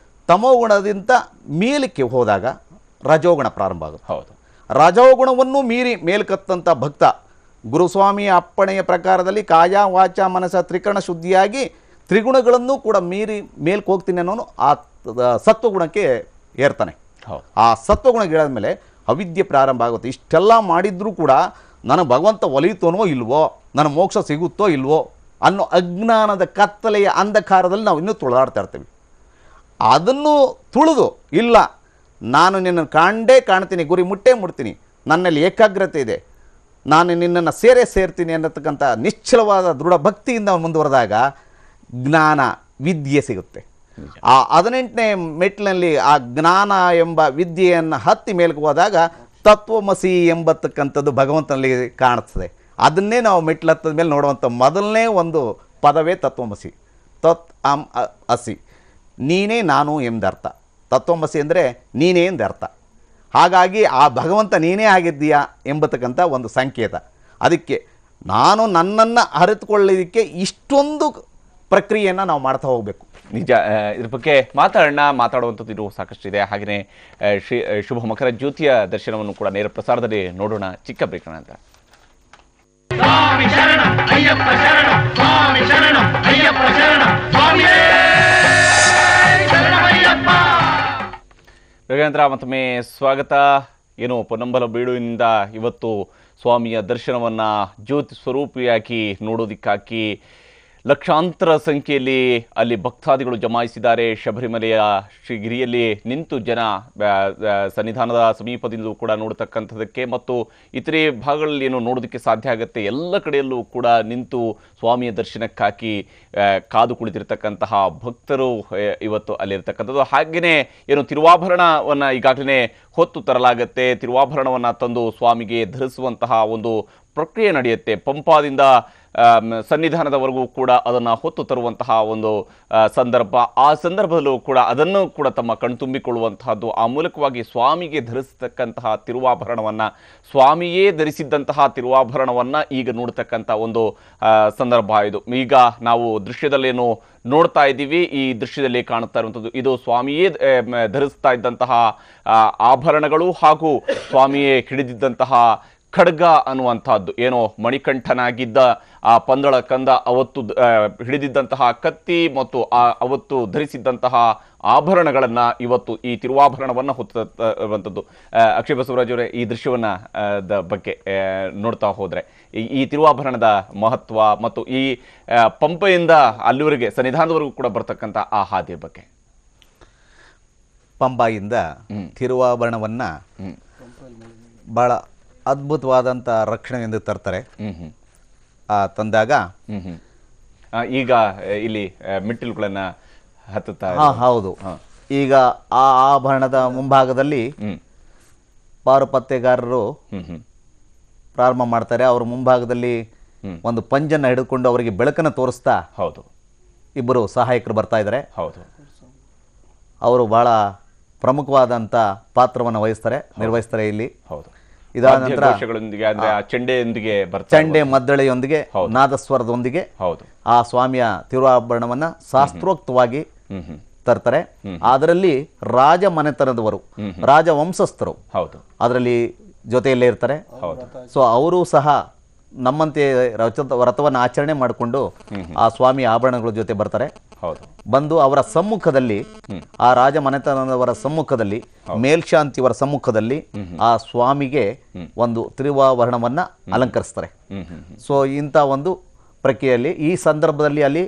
ತಮೋಗುಣದಿಂದ ಮೇಲಕ್ಕೆ ಹೋದಾಗ ರಜೋಗುಣ ಪ್ರಾರಂಭ ಆಗುತ್ತೆ. ಹೌದು. ರಜೋಗುಣವನ್ನು ಮೀರಿ ಮೇಲ್ಕತ್ತಂಥ ಭಕ್ತ ಗುರುಸ್ವಾಮಿಯ ಅಪ್ಪಣೆಯ ಪ್ರಕಾರದಲ್ಲಿ ಕಾಯ ವಾಚ ಮನಸ ತ್ರಿಕರಣ ಶುದ್ಧಿಯಾಗಿ ತ್ರಿಗುಣಗಳನ್ನು ಕೂಡ ಮೀರಿ ಮೇಲ್ಕ್ಕೆ ಹೋಗ್ತೀನಿ ಅನ್ನೋನು ಆ ಸತ್ವಗುಣಕ್ಕೆ ಏರ್ತಾನೆ. ಆ ಸತ್ವಗುಣಕ್ಕೆ ಮೇಲೆ ಅವಿದ್ಯೆ ಪ್ರಾರಂಭ ಆಗುತ್ತೆ. ಇಷ್ಟೆಲ್ಲ ಮಾಡಿದ್ರೂ ಕೂಡ ನನ್ನ ಭಗವಂತ ಒಲಿಯುತ್ತೋನೋ ಇಲ್ವೋ, ನನ್ನ ಮೋಕ್ಷ ಸಿಗುತ್ತೋ ಇಲ್ವೋ ಅನ್ನೋ ಅಜ್ಞಾನದ ಕತ್ತಲೆಯ ಅಂಧಕಾರದಲ್ಲಿ ನಾವು ಇನ್ನೂ ತುಳಿದಾಡ್ತಾ ಇರ್ತೀವಿ. ಅದನ್ನು ತುಳಿದು ಇಲ್ಲ ನಾನು ನಿನ್ನನ್ನು ಕಾಣ್ತೀನಿ, ಗುರಿ ಮುಟ್ತೀನಿ, ನನ್ನಲ್ಲಿ ಏಕಾಗ್ರತೆ ಇದೆ, ನಾನು ನಿನ್ನನ್ನು ಸೇರ್ತೀನಿ ಅನ್ನತಕ್ಕಂಥ ನಿಶ್ಚಲವಾದ ದೃಢ ಭಕ್ತಿಯಿಂದ ಮುಂದುವರೆದಾಗ ಜ್ಞಾನ ವಿದ್ಯೆ ಸಿಗುತ್ತೆ. ಆ 18ನೇ ಮೆಟ್ಟಿನಲ್ಲಿ ಆ ಜ್ಞಾನ ಎಂಬ ವಿದ್ಯೆಯನ್ನು ಹತ್ತಿ ಮೇಲಕ್ಕೆ ಹೋದಾಗ ತತ್ವಮಸಿ ಎಂಬತಕ್ಕಂಥದ್ದು ಭಗವಂತನಲ್ಲಿ ಕಾಣಿಸ್ತದೆ. ಅದನ್ನೇ ನಾವು ಮೆಟ್ಲು ಹತ್ತದ ಮೇಲೆ ನೋಡುವಂಥ ಮೊದಲನೇ ಒಂದು ಪದವೇ ತತ್ವಮಸಿ. ಅಸಿ, ನೀನೇ ನಾನು ಎಂದರ್ಥ. ತತ್ವಮಸಿ ಅಂದರೆ ನೀನೇ ಎಂದರ್ಥ. ಹಾಗಾಗಿ ಆ ಭಗವಂತ ನೀನೇ ಆಗಿದ್ದೀಯಾ ಎಂಬತಕ್ಕಂಥ ಒಂದು ಸಂಕೇತ. ಅದಕ್ಕೆ ನಾನು ನನ್ನನ್ನು ಅರಿತುಕೊಳ್ಳೋದಕ್ಕೆ ಇಷ್ಟೊಂದು ಪ್ರಕ್ರಿಯೆಯನ್ನು ನಾವು ಮಾಡ್ತಾ ಹೋಗಬೇಕು. ನಿಜ. ಇದ್ರ ಬಗ್ಗೆ ಮಾತಾಡುವಂಥದ್ದು ಇದು ಸಾಕಷ್ಟಿದೆ. ಹಾಗೆಯೇ ಶುಭ ಮಕರ ಜ್ಯೋತಿಯ ದರ್ಶನವನ್ನು ಕೂಡ ನೇರ ಪ್ರಸಾರದಲ್ಲಿ ನೋಡೋಣ. ಚಿಕ್ಕ ಬ್ರೇಕ್ ನಂತರ. ಸ್ವಾಮಿ ಶರಣ ಅಯ್ಯಪ್ಪ ಶರಣ, ಸ್ವಾಮಿ ಶರಣ ಅಯ್ಯಪ್ಪ ಶರಣ, ಸ್ವಾಮಿಯೇ ಶರಣಮಯ್ಯಪ್ಪ. ಯೋಗೇಂದ್ರ ಮತ್ತೊಮ್ಮೆ ಸ್ವಾಗತ. ಏನು ಪೊನ್ನಂಬಲ ಬೀಡುವಿನಿಂದ ಇವತ್ತು ಸ್ವಾಮಿಯ ದರ್ಶನವನ್ನು ಜ್ಯೋತಿ ಸ್ವರೂಪಿಯಾಗಿ ನೋಡೋದಕ್ಕಾಗಿ ಲಕ್ಷಾಂತರ ಸಂಖ್ಯೆಯಲ್ಲಿ ಅಲ್ಲಿ ಭಕ್ತಾದಿಗಳು ಜಮಾಯಿಸಿದ್ದಾರೆ. ಶಬರಿಮಲೆಯ ಶ್ರೀಗಿರಿಯಲ್ಲಿ ನಿಂತು ಜನ ಸನ್ನಿಧಾನದ ಸಮೀಪದಿಂದ ಕೂಡ ನೋಡತಕ್ಕಂಥದ್ದಕ್ಕೆ ಮತ್ತು ಇತರೆ ಭಾಗಗಳಲ್ಲಿ ಏನು ನೋಡೋದಕ್ಕೆ ಸಾಧ್ಯ ಆಗುತ್ತೆ, ಎಲ್ಲ ಕಡೆಯಲ್ಲೂ ಕೂಡ ನಿಂತು ಸ್ವಾಮಿಯ ದರ್ಶನಕ್ಕಾಗಿ ಕಾದು ಕುಳಿತಿರ್ತಕ್ಕಂತಹ ಭಕ್ತರು ಇವತ್ತು ಅಲ್ಲಿರ್ತಕ್ಕಂಥದ್ದು. ಹಾಗೆಯೇ ಏನು ತಿರುವಾಭರಣವನ್ನು ಈಗಾಗಲೇ ಹೊತ್ತು ತರಲಾಗತ್ತೆ. ತಿರುವಾಭರಣವನ್ನು ತಂದು ಸ್ವಾಮಿಗೆ ಧರಿಸುವಂತಹ ಒಂದು ಪ್ರಕ್ರಿಯೆ ನಡೆಯುತ್ತೆ. ಪಂಪಾದಿಂದ ಸನ್ನಿಧಾನದವರೆಗೂ ಕೂಡ ಅದನ್ನು ಹೊತ್ತು ತರುವಂತಹ ಒಂದು ಸಂದರ್ಭ. ಆ ಸಂದರ್ಭದಲ್ಲೂ ಕೂಡ ಅದನ್ನು ಕೂಡ ತಮ್ಮ ಕಣ್ತುಂಬಿಕೊಳ್ಳುವಂತಹದ್ದು. ಆ ಮೂಲಕವಾಗಿ ಸ್ವಾಮಿಗೆ ಧರಿಸತಕ್ಕಂತಹ ತಿರುವಾಭರಣವನ್ನು, ಸ್ವಾಮಿಯೇ ಧರಿಸಿದ್ದಂತಹ ತಿರುವಾಭರಣವನ್ನು ಈಗ ನೋಡ್ತಕ್ಕಂಥ ಒಂದು ಸಂದರ್ಭ ಇದು. ಈಗ ನಾವು ದೃಶ್ಯದಲ್ಲೇನು ನೋಡ್ತಾ ಇದ್ದೀವಿ, ಈ ದೃಶ್ಯದಲ್ಲಿ ಕಾಣುತ್ತಾ ಇರುವಂಥದ್ದು ಇದು ಸ್ವಾಮಿಯೇ ಧರಿಸ್ತಾ ಇದ್ದಂತಹ ಆಭರಣಗಳು ಹಾಗೂ ಸ್ವಾಮಿಯೇ ಹಿಡಿದಿದ್ದಂತಹ ಖಡ್ಗ ಅನ್ನುವಂಥದ್ದು. ಏನೋ ಮಣಿಕಂಠನಾಗಿದ್ದ ಆ ಪಂದಳ ಕಂದ ಅವತ್ತು ಹಿಡಿದಿದ್ದಂತಹ ಕತ್ತಿ ಮತ್ತು ಅವತ್ತು ಧರಿಸಿದ್ದಂತಹ ಆಭರಣಗಳನ್ನು ಇವತ್ತು ಈ ತಿರುವಾಭರಣವನ್ನು ಹೊತ್ತಿರುವಂಥದ್ದು. ಅಕ್ಷಯ್ ಬಸವರಾಜ್ ಅವರೇ, ಈ ದೃಶ್ಯವನ್ನು ಬಗ್ಗೆ ನೋಡ್ತಾ ಹೋದರೆ ಈ ತಿರುವಾಭರಣದ ಮಹತ್ವ ಮತ್ತು ಈ ಪಂಪೆಯಿಂದ ಅಲ್ಲಿವರೆಗೆ ಸನ್ನಿಧಾನದವರೆಗೂ ಕೂಡ ಬರ್ತಕ್ಕಂಥ ಆ ಹಾದಿಯ ಬಗ್ಗೆ. ಪಂಬಾಯಿಂದ ತಿರುವಾಭರಣವನ್ನು ಭಾಳ ಅದ್ಭುತವಾದಂಥ ರಕ್ಷಣೆಯಿಂದ ತರ್ತಾರೆ. ತಂದಾಗ ಈಗ ಇಲ್ಲಿ ಮೆಟ್ಟಿಲುಗಳನ್ನು ಹತ್ತುತ್ತಾ. ಹೌದು. ಈಗ ಆ ಆಭರಣದ ಮುಂಭಾಗದಲ್ಲಿ ಪಾರುಪತ್ಯಗಾರರು ಪ್ರಾರಂಭ ಮಾಡ್ತಾರೆ. ಅವ್ರ ಮುಂಭಾಗದಲ್ಲಿ ಒಂದು ಪಂಜನ್ನು ಹಿಡಿದುಕೊಂಡು ಅವರಿಗೆ ಬೆಳಕನ್ನು ತೋರಿಸ್ತಾ ಹೌದು ಇಬ್ಬರು ಸಹಾಯಕರು ಬರ್ತಾ ಇದ್ದಾರೆ. ಹೌದು. ಅವರು ಬಹಳ ಪ್ರಮುಖವಾದಂಥ ಪಾತ್ರವನ್ನು ನಿರ್ವಹಿಸ್ತಾರೆ ಇಲ್ಲಿ. ಹೌದು. ಇದಾದ ನಂತರ ಚಂಡೆ ಮದ್ದಳೆಯೊಂದಿಗೆ ನಾದಸ್ವರದೊಂದಿಗೆ ಆ ಸ್ವಾಮಿಯ ತಿರುವಾಭರಣವನ್ನು ಶಾಸ್ತ್ರೋಕ್ತವಾಗಿ ತರ್ತಾರೆ. ಅದರಲ್ಲಿ ರಾಜ ಮನೆತನದವರು, ರಾಜವಂಶಸ್ಥರು ಅದರಲ್ಲಿ ಜೊತೆಯಲ್ಲೇ ಇರ್ತಾರೆ. ಸೊ ಅವರು ಸಹ ನಮ್ಮಂತೆ ವ್ರತವನ್ನು ಆಚರಣೆ ಮಾಡಿಕೊಂಡು ಆ ಸ್ವಾಮಿ ಆಭರಣಗಳ ಜೊತೆ ಬರ್ತಾರೆ. ಬಂದು ಅವರ ಸಮ್ಮುಖದಲ್ಲಿ, ಆ ರಾಜ ಮನೆತನದವರ ಸಮ್ಮುಖದಲ್ಲಿ, ಮೇಲ್ಶಾಂತಿಯವರ ಸಮ್ಮುಖದಲ್ಲಿ ಆ ಸ್ವಾಮಿಗೆ ಒಂದು ತಿರುವಾಭರಣವನ್ನ ಅಲಂಕರಿಸ್ತಾರೆ. ಸೊ ಇಂಥ ಒಂದು ಪ್ರಕ್ರಿಯೆಯಲ್ಲಿ ಈ ಸಂದರ್ಭದಲ್ಲಿ ಅಲ್ಲಿ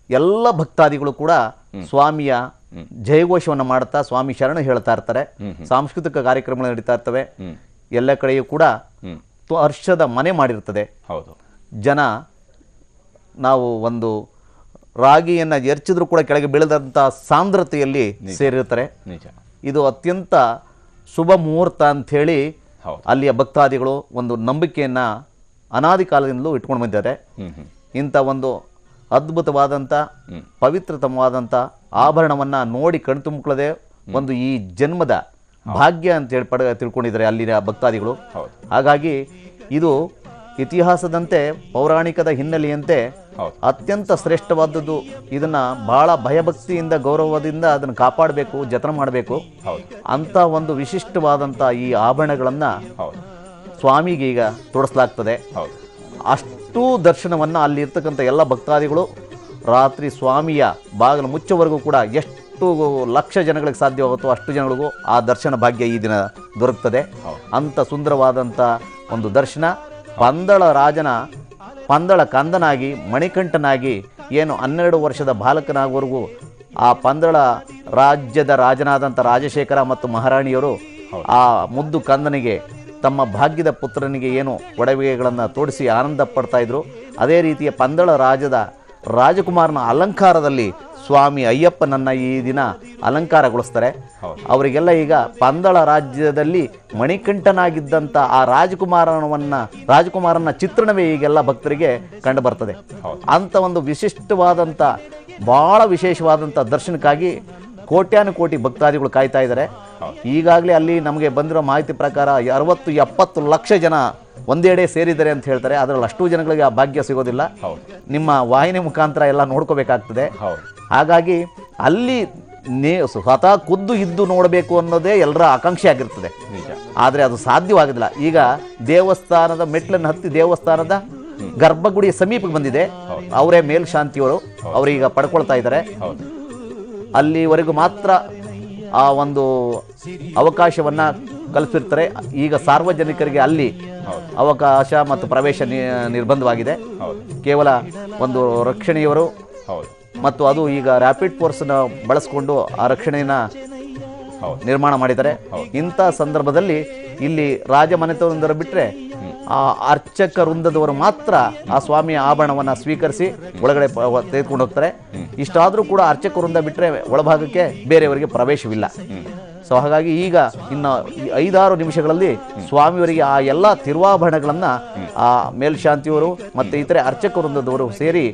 ಎಲ್ಲ ಭಕ್ತಾದಿಗಳು ಕೂಡ ಸ್ವಾಮಿಯ ಜಯಘೋಷವನ್ನು ಮಾಡುತ್ತಾ ಸ್ವಾಮಿ ಶರಣ ಹೇಳ್ತಾ ಇರ್ತಾರೆ. ಸಾಂಸ್ಕೃತಿಕ ಕಾರ್ಯಕ್ರಮಗಳು ನಡೀತಾ ಇರ್ತವೆ. ಎಲ್ಲ ಕಡೆಯೂ ಕೂಡ ಹರ್ಷದ ಮನೆ ಮಾಡಿರ್ತದೆ. ಜನ ನಾವು ಒಂದು ರಾಗಿಯನ್ನು ಎರ್ಚಿದ್ರು ಕೂಡ ಕೆಳಗೆ ಬೀಳದಂಥ ಸಾಂದ್ರತೆಯಲ್ಲಿ ಸೇರಿರ್ತಾರೆ. ಇದು ಅತ್ಯಂತ ಶುಭ ಮುಹೂರ್ತ ಅಂಥೇಳಿ ಅಲ್ಲಿಯ ಭಕ್ತಾದಿಗಳು ಒಂದು ನಂಬಿಕೆಯನ್ನು ಅನಾದಿ ಕಾಲದಿಂದಲೂ ಇಟ್ಕೊಂಡು ಬಂದಿದ್ದಾರೆ. ಇಂಥ ಒಂದು ಅದ್ಭುತವಾದಂಥ ಪವಿತ್ರತಮವಾದಂಥ ಆಭರಣವನ್ನು ನೋಡಿ ಕಣ್ತುಂಬಿಕೊಳ್ಳದೆ ಒಂದು ಈ ಜನ್ಮದ ಭಾಗ್ಯ ಅಂತೇಳಿ ತಿಳ್ಕೊಂಡಿದ್ದಾರೆ ಅಲ್ಲಿನ ಭಕ್ತಾದಿಗಳು. ಹಾಗಾಗಿ ಇದು ಇತಿಹಾಸದಂತೆ ಪೌರಾಣಿಕದ ಹಿನ್ನೆಲೆಯಂತೆ ಅತ್ಯಂತ ಶ್ರೇಷ್ಠವಾದದ್ದು. ಇದನ್ನು ಭಾಳ ಭಯಭಕ್ತಿಯಿಂದ ಗೌರವದಿಂದ ಅದನ್ನು ಕಾಪಾಡಬೇಕು, ಜತನ ಮಾಡಬೇಕು. ಅಂಥ ಒಂದು ವಿಶಿಷ್ಟವಾದಂಥ ಈ ಆಭರಣಗಳನ್ನು ಸ್ವಾಮಿಗೆ ಈಗ ತೋರಿಸಲಾಗ್ತದೆ. ಅಷ್ಟು ದರ್ಶನವನ್ನು ಅಲ್ಲಿರ್ತಕ್ಕಂಥ ಎಲ್ಲ ಭಕ್ತಾದಿಗಳು ರಾತ್ರಿ ಸ್ವಾಮಿಯ ಬಾಗಿಲು ಮುಚ್ಚೋವರೆಗೂ ಕೂಡ ಎಷ್ಟು ಲಕ್ಷ ಜನಗಳಿಗೆ ಸಾಧ್ಯವಾಗುತ್ತೋ ಅಷ್ಟು ಜನಗಳಿಗೂ ಆ ದರ್ಶನ ಭಾಗ್ಯ ಈ ದಿನ ದೊರಕ್ತದೆ. ಅಂಥ ಸುಂದರವಾದಂಥ ಒಂದು ದರ್ಶನ. ಪಂದಳ ರಾಜನ ಪಂದಳ ಕಂದನಾಗಿ ಮಣಿಕಂಠನಾಗಿ ಏನು 12 ವರ್ಷದ ಬಾಲಕನಾಗುವವರೆಗೂ ಆ ಪಂದಳ ರಾಜ್ಯದ ರಾಜನಾದಂಥ ರಾಜಶೇಖರ ಮತ್ತು ಮಹಾರಾಣಿಯವರು ಆ ಮುದ್ದು ಕಂದನಿಗೆ ತಮ್ಮ ಭಾಗ್ಯದ ಪುತ್ರನಿಗೆ ಏನು ಒಡವೆಗಳನ್ನು ತೋಡಿಸಿ ಆನಂದ ಪಡ್ತಾಯಿದ್ರು. ಅದೇ ರೀತಿಯ ಪಂದಳ ರಾಜ್ಯದ ರಾಜಕುಮಾರನ ಅಲಂಕಾರದಲ್ಲಿ ಸ್ವಾಮಿ ಅಯ್ಯಪ್ಪನನ್ನು ಈ ದಿನ ಅಲಂಕಾರಗೊಳಿಸ್ತಾರೆ. ಅವರಿಗೆಲ್ಲ ಈಗ ಪಂದಳ ರಾಜ್ಯದಲ್ಲಿ ಮಣಿಕಂಠನಾಗಿದ್ದಂಥ ಆ ರಾಜಕುಮಾರನ ಚಿತ್ರಣವೇ ಈಗೆಲ್ಲ ಭಕ್ತರಿಗೆ ಕಂಡು ಬರ್ತದೆ. ಅಂಥ ಒಂದು ವಿಶಿಷ್ಟವಾದಂಥ ಭಾಳ ವಿಶೇಷವಾದಂಥ ದರ್ಶನಕ್ಕಾಗಿ ಕೋಟ್ಯಾನುಕೋಟಿ ಭಕ್ತಾದಿಗಳು ಕಾಯ್ತಾ ಇದ್ದಾರೆ. ಈಗಾಗಲೇ ಅಲ್ಲಿ ನಮಗೆ ಬಂದಿರೋ ಮಾಹಿತಿ ಪ್ರಕಾರ 60-70 ಲಕ್ಷ ಜನ ಒಂದೆಡೆ ಸೇರಿದ್ದಾರೆ ಅಂತ ಹೇಳ್ತಾರೆ. ಅದರಲ್ಲಿ ಅಷ್ಟು ಜನಗಳಿಗೆ ಆ ಭಾಗ್ಯ ಸಿಗೋದಿಲ್ಲ. ನಿಮ್ಮ ವಾಹಿನಿ ಮುಖಾಂತರ ಎಲ್ಲ ನೋಡ್ಕೋಬೇಕಾಗ್ತದೆ. ಹಾಗಾಗಿ ಅಲ್ಲಿ ಸ್ವತಃ ಖುದ್ದು ಇದ್ದು ನೋಡಬೇಕು ಅನ್ನೋದೇ ಎಲ್ಲರ ಆಕಾಂಕ್ಷೆ ಆಗಿರ್ತದೆ. ಆದರೆ ಅದು ಸಾಧ್ಯವಾಗೋದಿಲ್ಲ. ಈಗ ದೇವಸ್ಥಾನದ ಮೆಟ್ಲನ್ನು ಹತ್ತಿ ದೇವಸ್ಥಾನದ ಗರ್ಭಗುಡಿಯ ಸಮೀಪಕ್ಕೆ ಬಂದಿದೆ. ಅವರೇ ಮೇಲ್ಶಾಂತಿಯವರು, ಅವರೀಗ ಪಡ್ಕೊಳ್ತಾ ಇದ್ದಾರೆ. ಅಲ್ಲಿವರೆಗೂ ಮಾತ್ರ ಆ ಒಂದು ಅವಕಾಶವನ್ನು ಕಲ್ಪಿಸಿರ್ತಾರೆ. ಈಗ ಸಾರ್ವಜನಿಕರಿಗೆ ಅಲ್ಲಿ ಅವಕಾಶ ಮತ್ತು ಪ್ರವೇಶ ನಿರ್ಬಂಧವಾಗಿದೆ. ಕೇವಲ ಒಂದು ರಕ್ಷಣೆಯವರು ಮತ್ತು ಅದು ಈಗ ರ್ಯಾಪಿಡ್ ಫೋರ್ಸ್ನ ಬಳಸ್ಕೊಂಡು ಆ ರಕ್ಷಣೆಯನ್ನು ನಿರ್ಮಾಣ ಮಾಡಿದ್ದಾರೆ. ಇಂಥ ಸಂದರ್ಭದಲ್ಲಿ ಇಲ್ಲಿ ರಾಜಮನೆತನದವರು ಬಿಟ್ಟರೆ ಆ ಅರ್ಚಕ ವೃಂದದವರು ಮಾತ್ರ ಆ ಸ್ವಾಮಿಯ ಆಭರಣವನ್ನು ಸ್ವೀಕರಿಸಿ ಒಳಗಡೆ ತೆಗೆದುಕೊಂಡು ಹೋಗ್ತಾರೆ. ಇಷ್ಟಾದರೂ ಕೂಡ ಅರ್ಚಕ ವೃಂದ ಬಿಟ್ಟರೆ ಒಳಭಾಗಕ್ಕೆ ಬೇರೆಯವರಿಗೆ ಪ್ರವೇಶವಿಲ್ಲ. ಸೊ ಹಾಗಾಗಿ ಈಗ ಇನ್ನು 5-6 ನಿಮಿಷಗಳಲ್ಲಿ ಸ್ವಾಮಿಯವರಿಗೆ ಆ ಎಲ್ಲ ತಿರುವಾಭರಣಗಳನ್ನು ಆ ಮೇಲ್ಶಾಂತಿಯವರು ಮತ್ತು ಇತರೆ ಅರ್ಚಕ ವೃಂದದವರು ಸೇರಿ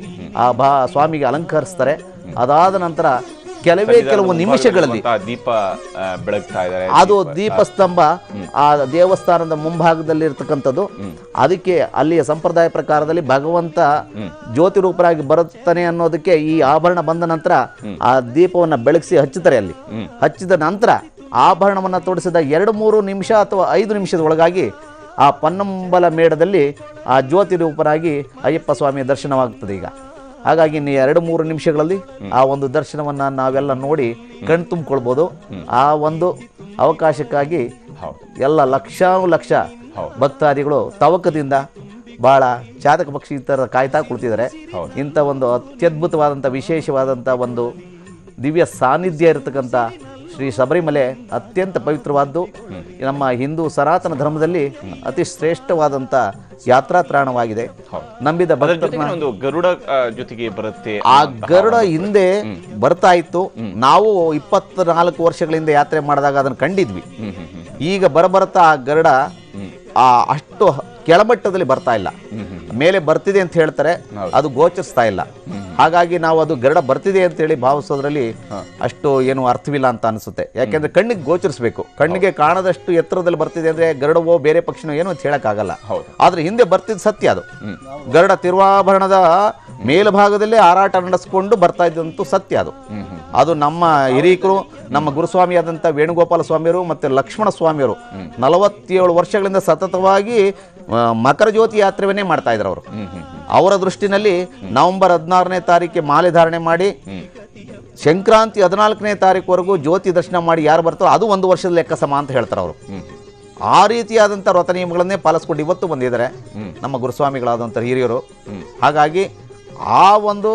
ಆ ಸ್ವಾಮಿಗೆ ಅಲಂಕರಿಸ್ತಾರೆ. ಅದಾದ ನಂತರ ಕೆಲವು ನಿಮಿಷಗಳಲ್ಲಿ ದೀಪ ಬೆಳಗ್ತಾ ಇದ್ದಾರೆ. ಅದು ದೀಪಸ್ತಂಭ ಆ ದೇವಸ್ಥಾನದ ಮುಂಭಾಗದಲ್ಲಿ ಇರ್ತಕ್ಕಂಥದ್ದು. ಅದಕ್ಕೆ ಅಲ್ಲಿಯ ಸಂಪ್ರದಾಯ ಪ್ರಕಾರದಲ್ಲಿ ಭಗವಂತ ಜ್ಯೋತಿ ರೂಪರಾಗಿ ಬರುತ್ತಾನೆ ಅನ್ನೋದಕ್ಕೆ ಈ ಆಭರಣ ಬಂದ ನಂತರ ಆ ದೀಪವನ್ನು ಬೆಳಗಿಸಿ ಹಚ್ಚುತ್ತಾರೆ. ಅಲ್ಲಿ ಹಚ್ಚಿದ ನಂತರ ಆಭರಣವನ್ನು ತೋಡಿಸಿದ 2-3 ನಿಮಿಷ ಅಥವಾ 5 ನಿಮಿಷದ ಒಳಗಾಗಿ ಆ ಪನ್ನಂಬಲ ಮೇಳದಲ್ಲಿ ಆ ಜ್ಯೋತಿ ರೂಪರಾಗಿ ಅಯ್ಯಪ್ಪ ಸ್ವಾಮಿಯ ದರ್ಶನವಾಗುತ್ತದೆ. ಈಗ ಹಾಗಾಗಿ ಇನ್ನು 2-3 ನಿಮಿಷಗಳಲ್ಲಿ ಆ ಒಂದು ದರ್ಶನವನ್ನು ನಾವೆಲ್ಲ ನೋಡಿ ಕಣ್ತುಂಬಿಕೊಳ್ಬೋದು. ಆ ಒಂದು ಅವಕಾಶಕ್ಕಾಗಿ ಎಲ್ಲ ಲಕ್ಷ ಭಕ್ತಾದಿಗಳು ತವಕದಿಂದ ಭಾಳ ಚಾತಕ ಪಕ್ಷಿ ಥರ ಕಾಯ್ತಾ ಕುಳಿತಿದ್ದಾರೆ. ಇಂಥ ಒಂದು ಅತ್ಯದ್ಭುತವಾದಂಥ ವಿಶೇಷವಾದಂಥ ಒಂದು ದಿವ್ಯ ಸಾನ್ನಿಧ್ಯ ಇರತಕ್ಕಂಥ ಶ್ರೀ ಶಬರಿಮಲೆ ಅತ್ಯಂತ ಪವಿತ್ರವಾದ್ದು. ನಮ್ಮ ಹಿಂದೂ ಸನಾತನ ಧರ್ಮದಲ್ಲಿ ಅತಿ ಶ್ರೇಷ್ಠವಾದಂಥ ಯಾತ್ರಾ ತ್ರಾಣವಾಗಿದೆ. ನಂಬಿದ ಭಕ್ತರನ್ನ ಒಂದು ಗರುಡ ಜೊತೆಗೆ ಬರುತ್ತೆ. ಆ ಗರುಡ ಹಿಂದೆ ಬರ್ತಾ ಇತ್ತು. ನಾವು 24 ವರ್ಷಗಳಿಂದ ಯಾತ್ರೆ ಮಾಡಿದಾಗ ಅದನ್ನು ಕಂಡಿದ್ವಿ. ಈಗ ಬರಬರ್ತಾ ಆ ಗರುಡ ಅಷ್ಟು ಕೆಳಮಟ್ಟದಲ್ಲಿ ಬರ್ತಾ ಇಲ್ಲ, ಮೇಲೆ ಬರ್ತಿದೆ ಅಂತ ಹೇಳ್ತಾರೆ, ಅದು ಗೋಚರಿಸ್ತಾ ಇಲ್ಲ. ಹಾಗಾಗಿ ನಾವು ಅದು ಗರುಡ ಬರ್ತಿದೆ ಅಂತೇಳಿ ಭಾವಿಸೋದ್ರಲ್ಲಿ ಅಷ್ಟು ಏನು ಅರ್ಥವಿಲ್ಲ ಅಂತ ಅನಿಸುತ್ತೆ. ಯಾಕೆಂದ್ರೆ ಕಣ್ಣಿಗೆ ಗೋಚರಿಸಬೇಕು. ಕಣ್ಣಿಗೆ ಕಾಣದಷ್ಟು ಎತ್ತರದಲ್ಲಿ ಬರ್ತಿದೆ ಅಂದ್ರೆ ಗರುಡವೋ ಬೇರೆ ಪಕ್ಷಿನೋ ಏನೋ ಅಂತ ಹೇಳಕ್ಕಾಗಲ್ಲ. ಆದ್ರೆ ಹಿಂದೆ ಬರ್ತಿದ್ದು ಸತ್ಯ. ಅದು ಗರುಡ ತಿರುವಾಭರಣದ ಮೇಲ್ಭಾಗದಲ್ಲೇ ಹಾರಾಟ ನಡೆಸ್ಕೊಂಡು ಬರ್ತಾ ಇದ್ದಂತೂ ಸತ್ಯ. ಅದು ನಮ್ಮ ಹಿರೀಕರು, ನಮ್ಮ ಗುರುಸ್ವಾಮಿಯಾದಂಥ ವೇಣುಗೋಪಾಲ ಸ್ವಾಮಿಯವರು ಮತ್ತು ಲಕ್ಷ್ಮಣ ಸ್ವಾಮಿಯವರು 47 ವರ್ಷಗಳಿಂದ ಸತತವಾಗಿ ಮಕರ ಜ್ಯೋತಿ ಯಾತ್ರೆವನ್ನೇ ಮಾಡ್ತಾ ಇದ್ರು. ಅವರು ಅವರ ದೃಷ್ಟಿನಲ್ಲಿ ನವೆಂಬರ್ 16ನೇ ತಾರೀಕಿಗೆ ಮಾಲೆ ಧಾರಣೆ ಮಾಡಿ ಸಂಕ್ರಾಂತಿ 14ನೇ ತಾರೀಕುವರೆಗೂ ಜ್ಯೋತಿ ದರ್ಶನ ಮಾಡಿ ಯಾರು ಬರ್ತಾರೋ ಅದು 1 ವರ್ಷದ ಲೆಕ್ಕ ಸಮ ಅಂತ ಹೇಳ್ತಾರೆ ಅವರು. ಆ ರೀತಿಯಾದಂಥ ವ್ರತ ನಿಯಮಗಳನ್ನೇ ಪಾಲಿಸ್ಕೊಂಡು ಇವತ್ತು ಬಂದಿದ್ದಾರೆ ನಮ್ಮ ಗುರುಸ್ವಾಮಿಗಳಾದಂಥ ಹಿರಿಯರು. ಹಾಗಾಗಿ ಆ ಒಂದು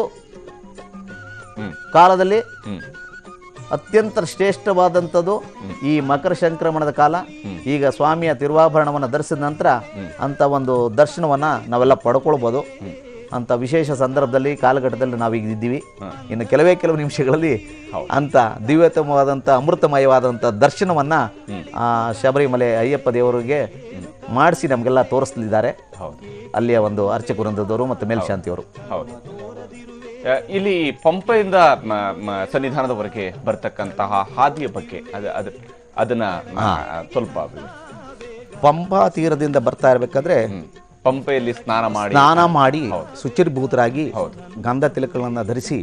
ಕಾಲದಲ್ಲಿ ಅತ್ಯಂತ ಶ್ರೇಷ್ಠವಾದಂಥದ್ದು ಈ ಮಕರ ಸಂಕ್ರಮಣದ ಕಾಲ. ಈಗ ಸ್ವಾಮಿಯ ತಿರುವಾಭರಣವನ್ನು ಧರಿಸಿದ ನಂತರ ಅಂಥ ಒಂದು ದರ್ಶನವನ್ನು ನಾವೆಲ್ಲ ಪಡ್ಕೊಳ್ಬೋದು. ಅಂತ ವಿಶೇಷ ಸಂದರ್ಭದಲ್ಲಿ ಕಾಲಘಟ್ಟದಲ್ಲಿ ನಾವೀಗ ಇದ್ದೀವಿ. ಇನ್ನು ಕೆಲವು ನಿಮಿಷಗಳಲ್ಲಿ ಅಂತ ದಿವ್ಯತಮವಾದಂಥ ಅಮೃತಮಯವಾದಂಥ ದರ್ಶನವನ್ನು ಶಬರಿಮಲೆ ಅಯ್ಯಪ್ಪ ದೇವರಿಗೆ ಮಾಡಿಸಿ ನಮಗೆಲ್ಲ ತೋರಿಸ್ತಿದ್ದಾರೆ. ಅಲ್ಲಿಯ ಒಂದು ಅರ್ಚಕ ವೃಂದದವರು ಮತ್ತು ಮೇಲ್ಶಾಂತಿಯವರು. ಹೌದು. ಇಲ್ಲಿ ಪಂಪೆಯಿಂದ ಸನ್ನಿಧಾನದವರೆಗೆ ಬರ್ತಕ್ಕಂತಹ ಹಾದಿಯ ಬಗ್ಗೆ ಅದನ್ನ ಸ್ವಲ್ಪ ಪಂಪಾ ತೀರದಿಂದ ಬರ್ತಾ ಇರಬೇಕಾದ್ರೆ ಪಂಪೆಯಲ್ಲಿ ಸ್ನಾನ ಮಾಡಿ ಶುಚಿರ್ಭೂತರಾಗಿ ಗಂಧ ತಿಲಕಗಳನ್ನು ಧರಿಸಿ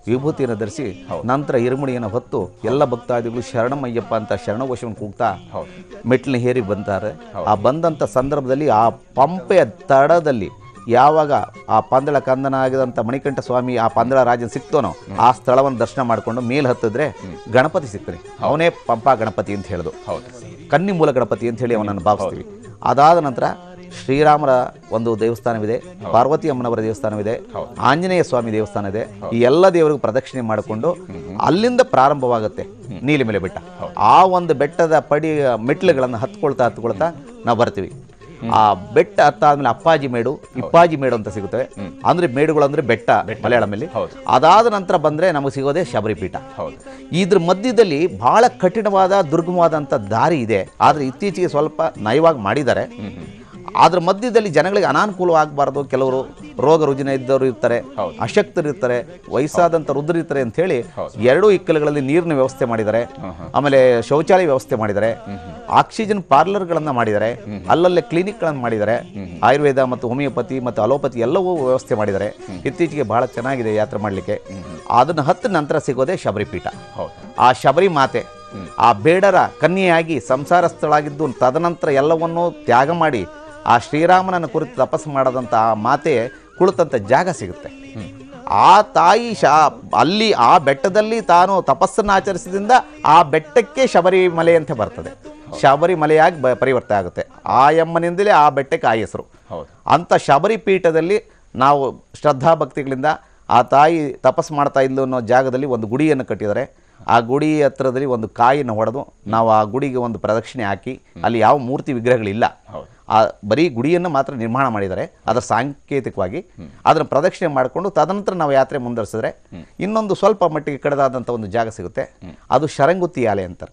ವಿಭೂತಿಯನ್ನು ಧರಿಸಿ ನಂತರ ಇರುಮುಡಿಯನ್ನು ಹೊತ್ತು ಎಲ್ಲ ಭಕ್ತಾದಿಗಳು ಶರಣಮಯ್ಯಪ್ಪ ಅಂತ ಶರಣಘೋಷವನ್ನು ಕೂಗ್ತಾ ಮೆಟ್ಲನ್ನ ಹೇರಿ ಬಂತಾರೆ. ಆ ಬಂದಂಥ ಸಂದರ್ಭದಲ್ಲಿ ಆ ಪಂಪೆಯ ತಡದಲ್ಲಿ ಯಾವಾಗ ಆ ಪಂದಳ ಕಂದನ ಆಗಿದಂಥ ಮಣಿಕಂಠ ಸ್ವಾಮಿ ಆ ಪಂದಳ ರಾಜನ ಸಿಕ್ತೋನೋ ಆ ಸ್ಥಳವನ್ನು ದರ್ಶನ ಮಾಡಿಕೊಂಡು ಮೇಲೆ ಹತ್ತಿದ್ರೆ ಗಣಪತಿ ಸಿಗ್ತಾನೆ. ಅವನೇ ಪಂಪಾ ಗಣಪತಿ ಅಂತ ಹೇಳೋದು, ಕನ್ನಿ ಮೂಲ ಗಣಪತಿ ಅಂತ ಹೇಳಿ ಅವನನ್ನು ಭಾವಿಸ್ತೀವಿ. ಅದಾದ ನಂತರ ಶ್ರೀರಾಮರ ಒಂದು ದೇವಸ್ಥಾನವಿದೆ, ಪಾರ್ವತಿ ಅಮ್ಮನವರ ದೇವಸ್ಥಾನವಿದೆ, ಆಂಜನೇಯ ಸ್ವಾಮಿ ದೇವಸ್ಥಾನ ಇದೆ. ಈ ಎಲ್ಲ ದೇವರಿಗೂ ಪ್ರದಕ್ಷಿಣೆ ಮಾಡಿಕೊಂಡು ಅಲ್ಲಿಂದ ಪ್ರಾರಂಭವಾಗುತ್ತೆ ನೀಲಿಮಲೆ ಬೆಟ್ಟ. ಆ ಒಂದು ಬೆಟ್ಟದ ಮೆಟ್ಲುಗಳನ್ನು ಹತ್ಕೊಳ್ತಾ ನಾವು ಬರ್ತೀವಿ. ಆ ಬೆಟ್ಟ ಹತ್ತಾದ್ಮೇಲೆ ಅಪ್ಪಾಜಿ ಮೇಡು, ಇಪ್ಪಾಜಿ ಮೇಡು ಅಂತ ಸಿಗುತ್ತವೆ. ಅಂದ್ರೆ ಮೇಡುಗಳು ಅಂದ್ರೆ ಬೆಟ್ಟ ಮಲಯಾಳಮಲ್ಲಿ. ಅದಾದ ನಂತರ ಬಂದ್ರೆ ನಮಗೆ ಸಿಗೋದೇ ಶಬರಿ ಪೀಠ. ಇದ್ರ ಮಧ್ಯದಲ್ಲಿ ಬಹಳ ಕಠಿಣವಾದ ದುರ್ಗಮವಾದಂಥ ದಾರಿ ಇದೆ. ಆದ್ರೆ ಇತ್ತೀಚೆಗೆ ಸ್ವಲ್ಪ ನಯವಾಗಿ ಮಾಡಿದ್ದಾರೆ. ಅದ್ರ ಮಧ್ಯದಲ್ಲಿ ಜನಗಳಿಗೆ ಅನಾನುಕೂಲವಾಗಬಾರ್ದು. ಕೆಲವರು ರೋಗ ರುಜಿನ ಇದ್ದವರು ಇರ್ತಾರೆ, ಅಶಕ್ತರು ಇರ್ತಾರೆ, ವಯಸ್ಸಾದಂಥ ವೃದ್ಧರು ಇರ್ತಾರೆ ಅಂತ ಹೇಳಿ ಎರಡೂ ಇಕ್ಕಲುಗಳಲ್ಲಿ ನೀರಿನ ವ್ಯವಸ್ಥೆ ಮಾಡಿದ್ದಾರೆ. ಆಮೇಲೆ ಶೌಚಾಲಯ ವ್ಯವಸ್ಥೆ ಮಾಡಿದ್ದಾರೆ, ಆಕ್ಸಿಜನ್ ಪಾರ್ಲರ್ಗಳನ್ನು ಮಾಡಿದ್ದಾರೆ, ಅಲ್ಲಲ್ಲೇ ಕ್ಲಿನಿಕ್ಗಳನ್ನು ಮಾಡಿದ್ದಾರೆ. ಆಯುರ್ವೇದ ಮತ್ತು ಹೋಮಿಯೋಪತಿ ಮತ್ತು ಅಲೋಪತಿ ಎಲ್ಲವೂ ವ್ಯವಸ್ಥೆ ಮಾಡಿದ್ದಾರೆ. ಇತ್ತೀಚೆಗೆ ಬಹಳ ಚೆನ್ನಾಗಿದೆ ಯಾತ್ರೆ ಮಾಡಲಿಕ್ಕೆ. ಅದನ್ನು ಹತ್ತ ನಂತರ ಸಿಗೋದೇ ಶಬರಿ ಪೀಠ. ಆ ಶಬರಿ ಮಾತೆ ಆ ಬೇಡರ ಕನ್ಯೆಯಾಗಿ ಸಂಸಾರಸ್ಥಳಾಗಿದ್ದು ತದನಂತರ ಎಲ್ಲವನ್ನೂ ತ್ಯಾಗ ಮಾಡಿ ಆ ಶ್ರೀರಾಮನನ್ನು ಕುರಿತು ತಪಸ್ಸು ಮಾಡದಂಥ ಆ ಮಾತೆ ಕುಳಿತಂಥ ಜಾಗ ಸಿಗುತ್ತೆ. ಆ ತಾಯಿ ಅಲ್ಲಿ ಆ ಬೆಟ್ಟದಲ್ಲಿ ತಾನು ತಪಸ್ಸನ್ನು ಆಚರಿಸಿದಿಂದ ಆ ಬೆಟ್ಟಕ್ಕೆ ಶಬರಿಮಲೆ ಅಂತ ಬರ್ತದೆ. ಶಬರಿಮಲೆಯಾಗಿ ಪರಿವರ್ತನೆ ಆಗುತ್ತೆ. ಆ ಯಮ್ಮನಿಂದಲೇ ಆ ಬೆಟ್ಟಕ್ಕೆ ಆ ಹೆಸರು. ಅಂಥ ಶಬರಿ ಪೀಠದಲ್ಲಿ ನಾವು ಶ್ರದ್ಧಾಭಕ್ತಿಗಳಿಂದ ಆ ತಾಯಿ ತಪಸ್ಸು ಮಾಡ್ತಾ ಇದ್ಲು ಅನ್ನೋ ಜಾಗದಲ್ಲಿ ಒಂದು ಗುಡಿಯನ್ನು ಕಟ್ಟಿದ್ದಾರೆ. ಆ ಗುಡಿ ಹತ್ರದಲ್ಲಿ ಒಂದು ಕಾಯಿನ ಹೊಡೆದು ನಾವು ಆ ಗುಡಿಗೆ ಒಂದು ಪ್ರದಕ್ಷಿಣೆ ಹಾಕಿ, ಅಲ್ಲಿ ಯಾವ ಮೂರ್ತಿ ವಿಗ್ರಹಗಳಿಲ್ಲ, ಆ ಬರೀ ಗುಡಿಯನ್ನು ಮಾತ್ರ ನಿರ್ಮಾಣ ಮಾಡಿದ್ದಾರೆ. ಅದರ ಸಾಂಕೇತಿಕವಾಗಿ ಅದನ್ನು ಪ್ರದಕ್ಷಿಣೆ ಮಾಡಿಕೊಂಡು ತದನಂತರ ನಾವು ಯಾತ್ರೆ ಮುಂದುವರಿಸಿದ್ರೆ ಇನ್ನೊಂದು ಸ್ವಲ್ಪ ಮಟ್ಟಿಗೆ ಕಡೆದಾದಂಥ ಒಂದು ಜಾಗ ಸಿಗುತ್ತೆ. ಅದು ಶರಂಗುತ್ತಿ ಆಲೆ ಅಂತ.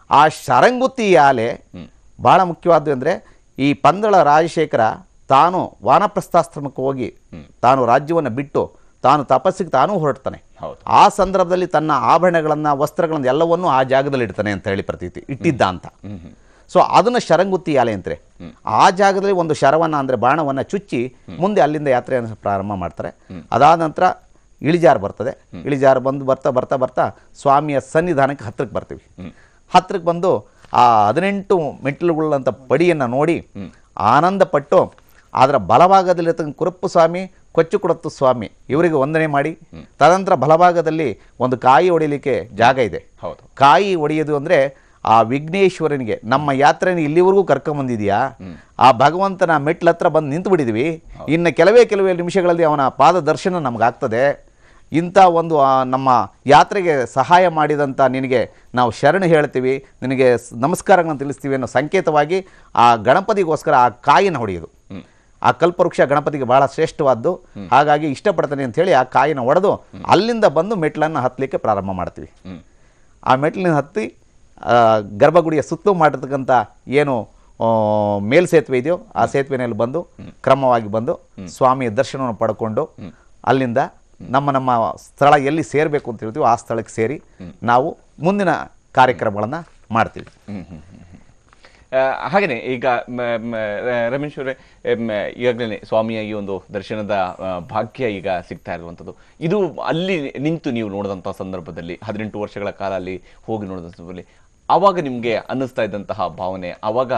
ಆ ಶರಂಗುತ್ತಿ ಆಲೆ ಬಹಳ ಮುಖ್ಯವಾದ್ದು ಅಂದರೆ ಈ ಪಂದಳ ರಾಜಶೇಖರ ತಾನು ವಾನಪ್ರಸ್ಥಾಶ್ರಮಕ್ಕೆ ಹೋಗಿ ತಾನು ರಾಜ್ಯವನ್ನು ಬಿಟ್ಟು ತಾನು ತಪಸ್ಸಿಗೆ ತಾನೂ ಹೊರಡ್ತಾನೆ. ಆ ಸಂದರ್ಭದಲ್ಲಿ ತನ್ನ ಆಭರಣಗಳನ್ನು ವಸ್ತ್ರಗಳನ್ನು ಎಲ್ಲವನ್ನೂ ಆ ಜಾಗದಲ್ಲಿ ಇಡ್ತಾನೆ ಅಂತ ಹೇಳಿ ಪ್ರತೀತಿ ಇಟ್ಟಿದ್ದ ಅಂತ. ಸೊ ಅದನ್ನು ಶರಂಗುತ್ತಿ ಆಲೆ ಅಂತಾರೆ. ಆ ಜಾಗದಲ್ಲಿ ಒಂದು ಶರವನ್ನು ಅಂದರೆ ಬಾಣವನ್ನು ಚುಚ್ಚಿ ಮುಂದೆ ಅಲ್ಲಿಂದ ಯಾತ್ರೆಯನ್ನು ಪ್ರಾರಂಭ ಮಾಡ್ತಾರೆ. ಅದಾದ ನಂತರ ಇಳಿಜಾರು ಬರ್ತದೆ. ಇಳಿಜಾರು ಬಂದು ಬರ್ತಾ ಸ್ವಾಮಿಯ ಸನ್ನಿಧಾನಕ್ಕೆ ಹತ್ತಿರಕ್ಕೆ ಬರ್ತೀವಿ. ಹತ್ತಿರಕ್ಕೆ ಬಂದು ಆ 18 ಮೆಟ್ಟಿಲುಗಳಂಥ ಪಡಿಯನ್ನು ನೋಡಿ ಆನಂದಪಟ್ಟು ಅದರ ಬಲಭಾಗದಲ್ಲಿರ್ತಕ್ಕಂಥ ಕುರಪ್ಪು ಸ್ವಾಮಿ, ಕೊಚ್ಚುಕುಡತ್ತು ಸ್ವಾಮಿ ಇವರಿಗೆ ವಂದನೆ ಮಾಡಿ ತದನಂತರ ಬಲಭಾಗದಲ್ಲಿ ಒಂದು ಕಾಯಿ ಹೊಡಿಲಿಕ್ಕೆ ಜಾಗ ಇದೆ. ಕಾಯಿ ಹೊಡೆಯೋದು ಅಂದರೆ ಆ ವಿಘ್ನೇಶ್ವರನಿಗೆ ನಮ್ಮ ಯಾತ್ರೆನ ಇಲ್ಲಿವರೆಗೂ ಕರ್ಕೊಂಬಂದಿದೆಯಾ, ಆ ಭಗವಂತನ ಮೆಟ್ಲ ಹತ್ರ ಬಂದು ನಿಂತು ಬಿಟ್ಟಿದ್ವಿ, ಇನ್ನು ಕೆಲವೇ ನಿಮಿಷಗಳಲ್ಲಿ ಅವನ ಪಾದ ದರ್ಶನ ನಮಗಾಗ್ತದೆ. ಇಂಥ ಒಂದು ನಮ್ಮ ಯಾತ್ರೆಗೆ ಸಹಾಯ ಮಾಡಿದಂಥ ನಿನಗೆ ನಾವು ಶರಣ ಹೇಳ್ತೀವಿ, ನಿನಗೆ ನಮಸ್ಕಾರಗಳನ್ನು ತಿಳಿಸ್ತೀವಿ ಅನ್ನೋ ಸಂಕೇತವಾಗಿ ಆ ಗಣಪತಿಗೋಸ್ಕರ ಆ ಕಾಯಿನ ಹೊಡೆಯೋದು. ಆ ಕಲ್ಪವೃಕ್ಷ ಗಣಪತಿಗೆ ಬಹಳ ಶ್ರೇಷ್ಠವಾದ್ದು, ಹಾಗಾಗಿ ಇಷ್ಟಪಡ್ತಾನೆ ಅಂಥೇಳಿ ಆ ಕಾಯಿನ ಹೊಡೆದು ಅಲ್ಲಿಂದ ಬಂದು ಮೆಟ್ಲನ್ನು ಹತ್ತಲಿಕ್ಕೆ ಪ್ರಾರಂಭ ಮಾಡ್ತೀವಿ. ಆ ಮೆಟ್ಲಿನ ಹತ್ತಿ ಗರ್ಭಗುಡಿಯ ಸುತ್ತಲೂ ಮಾಡಿರ್ತಕ್ಕಂಥ ಏನು ಮೇಲ್ಸೇತುವೆ ಇದೆಯೋ ಆ ಸೇತುವೆನಲ್ಲಿ ಬಂದು ಕ್ರಮವಾಗಿ ಬಂದು ಸ್ವಾಮಿಯ ದರ್ಶನವನ್ನು ಪಡ್ಕೊಂಡು ಅಲ್ಲಿಂದ ನಮ್ಮ ಸ್ಥಳ ಎಲ್ಲಿ ಸೇರಬೇಕು ಅಂತ ಹೇಳ್ತೀವಿ ಆ ಸ್ಥಳಕ್ಕೆ ಸೇರಿ ನಾವು ಮುಂದಿನ ಕಾರ್ಯಕ್ರಮಗಳನ್ನು ಮಾಡ್ತೀವಿ. ಹಾಗೆಯೇ ಈಗ ರಮೇಶ್ ಅವರೇ, ಈಗಾಗಲೇ ಸ್ವಾಮಿಯ ಈ ಒಂದು ದರ್ಶನದ ಭಾಗ್ಯ ಈಗ ಸಿಗ್ತಾ ಇರುವಂಥದ್ದು, ಇದು ಅಲ್ಲಿ ನಿಂತು ನೀವು ನೋಡಿದಂಥ ಸಂದರ್ಭದಲ್ಲಿ 18 ವರ್ಷಗಳ ಕಾಲ ಅಲ್ಲಿ ಹೋಗಿ ನೋಡಿದ ಸಂದರ್ಭದಲ್ಲಿ ಆವಾಗ ನಿಮಗೆ ಅನ್ನಿಸ್ತಾ ಇದ್ದಂತಹ ಭಾವನೆ, ಆವಾಗ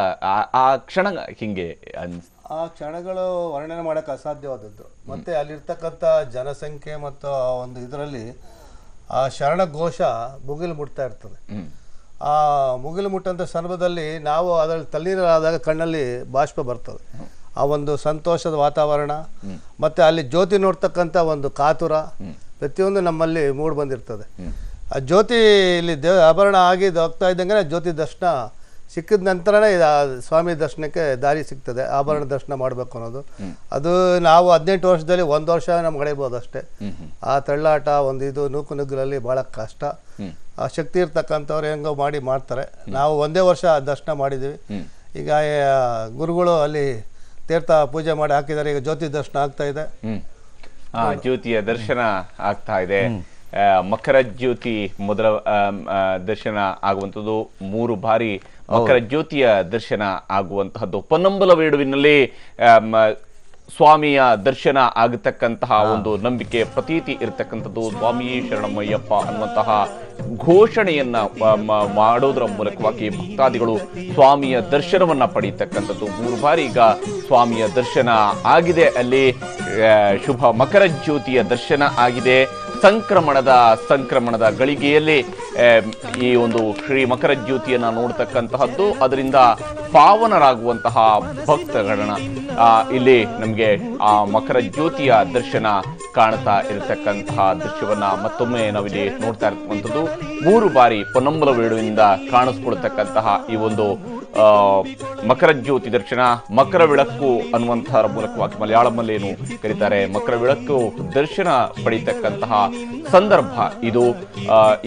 ಆ ಕ್ಷಣ ಹಿಂಗೆ ಆ ಕ್ಷಣಗಳು ವರ್ಣನೆ ಮಾಡೋಕ್ಕೆ ಅಸಾಧ್ಯವಾದದ್ದು. ಮತ್ತು ಅಲ್ಲಿರ್ತಕ್ಕಂಥ ಜನಸಂಖ್ಯೆ ಮತ್ತು ಆ ಒಂದು ಇದರಲ್ಲಿ ಆ ಶರಣ ಘೋಷ ಮುಗಿಲು ಮುಟ್ತಾ ಇರ್ತದೆ. ಆ ಮುಗಿಲು ಮುಟ್ಟಂಥ ಸಂದರ್ಭದಲ್ಲಿ ನಾವು ಅದರಲ್ಲಿ ತಲ್ಲೀನರಾದಾಗ ಕಣ್ಣಲ್ಲಿ ಬಾಷ್ಪ ಬರ್ತದೆ. ಆ ಒಂದು ಸಂತೋಷದ ವಾತಾವರಣ ಮತ್ತು ಅಲ್ಲಿ ಜ್ಯೋತಿ ನೋಡ್ತಕ್ಕಂಥ ಒಂದು ಕಾತುರ ಪ್ರತಿಯೊಂದು ನಮ್ಮಲ್ಲಿ ಮೂಡಿ ಬಂದಿರ್ತದೆ. ಆ ಜ್ಯೋತಿ ಇಲ್ಲಿ ಆಭರಣ ಆಗಿ ಹೋಗ್ತಾ ಇದ್ದಂಗೆ ಜ್ಯೋತಿ ದರ್ಶನ ಸಿಕ್ಕಿದ ನಂತರನೇ ಸ್ವಾಮಿ ದರ್ಶನಕ್ಕೆ ದಾರಿ ಸಿಗ್ತದೆ, ಆಭರಣ ದರ್ಶನ ಮಾಡಬೇಕು ಅನ್ನೋದು. ಅದು ನಾವು 18 ವರ್ಷದಲ್ಲಿ 1 ವರ್ಷ ನಮ್ಗೆ ನಡೆಯಬಹುದು ಅಷ್ಟೇ. ಆ ತಳ್ಳಾಟ ಒಂದು ಇದು ನೂಕು ನುಗ್ಗಲಲ್ಲಿ ಭಾಳ ಕಷ್ಟ. ಆ ಶಕ್ತಿ ಇರ್ತಕ್ಕಂಥವ್ರು ಹೆಂಗೋ ಮಾಡ್ತಾರೆ. ನಾವು 1 ವರ್ಷ ದರ್ಶನ ಮಾಡಿದ್ದೀವಿ. ಈಗ ಗುರುಗಳು ಅಲ್ಲಿ ತೀರ್ಥ ಪೂಜೆ ಮಾಡಿ ಹಾಕಿದ್ದಾರೆ. ಈಗ ಜ್ಯೋತಿ ದರ್ಶನ ಆಗ್ತಾ ಇದೆ. ಜ್ಯೋತಿಯ ದರ್ಶನ ಆಗ್ತಾ ಇದೆ. ಮಕರ ಜ್ಯೋತಿ ಮೊದಲ ದರ್ಶನ ಆಗುವಂಥದ್ದು, 3 ಬಾರಿ ಮಕರ ಜ್ಯೋತಿಯ ದರ್ಶನ ಆಗುವಂತಹದ್ದು. ಪೊನ್ನಂಬಲ ವೇಡುವಿನಲ್ಲಿ ಸ್ವಾಮಿಯ ದರ್ಶನ ಆಗತಕ್ಕಂತಹ ಒಂದು ನಂಬಿಕೆ ಪ್ರತೀತಿ ಇರತಕ್ಕಂಥದ್ದು. ಸ್ವಾಮಿಯೇ ಶರಣಮಯ್ಯಪ್ಪ ಅನ್ನುವಂತಹ ಘೋಷಣೆಯನ್ನ ಮಾಡೋದರ ಮೂಲಕವಾಗಿ ಭಕ್ತಾದಿಗಳು ಸ್ವಾಮಿಯ ದರ್ಶನವನ್ನ ಪಡೆಯತಕ್ಕಂಥದ್ದು. 3 ಬಾರಿ ಈಗ ಸ್ವಾಮಿಯ ದರ್ಶನ ಆಗಿದೆ. ಅಲ್ಲಿ ಶುಭ ಮಕರ ಜ್ಯೋತಿಯ ದರ್ಶನ ಆಗಿದೆ. ಸಂಕ್ರಮಣದ ಗಳಿಗೆಯಲ್ಲಿ ಈ ಒಂದು ಶ್ರೀ ಮಕರ ಜ್ಯೋತಿಯನ್ನ ನೋಡ್ತಕ್ಕಂತಹದ್ದು, ಅದರಿಂದ ಪಾವನರಾಗುವಂತಹ ಭಕ್ತಗಣನ ಇಲ್ಲಿ ನಮಗೆ ಆ ಮಕರ ಜ್ಯೋತಿಯ ದರ್ಶನ ಕಾಣ್ತಾ ಇರತಕ್ಕಂತಹ ದೃಶ್ಯವನ್ನ ಮತ್ತೊಮ್ಮೆ ನಾವಿಲ್ಲಿ ನೋಡ್ತಾ ಇರ್ತಕ್ಕಂಥದ್ದು. 3 ಬಾರಿ ಪೊನ್ನಂಬಲ ವೇಡುವಿನಿಂದ ಕಾಣಿಸ್ಕೊಳ್ತಕ್ಕಂತಹ ಈ ಒಂದು ಮಕರ ಜ್ಯೋತಿ ದರ್ಶನ, ಮಕರ ವಿಳಕ್ಕು ಅನ್ನುವಂತಹ ಮೂಲಕವಾಗಿ ಮಲಯಾಳಂನಲ್ಲಿ ಏನು ಕರೀತಾರೆ, ಮಕರ ವಿಳಕ್ಕು ದರ್ಶನ ಪಡೆಯತಕ್ಕಂತಹ ಸಂದರ್ಭ ಇದು.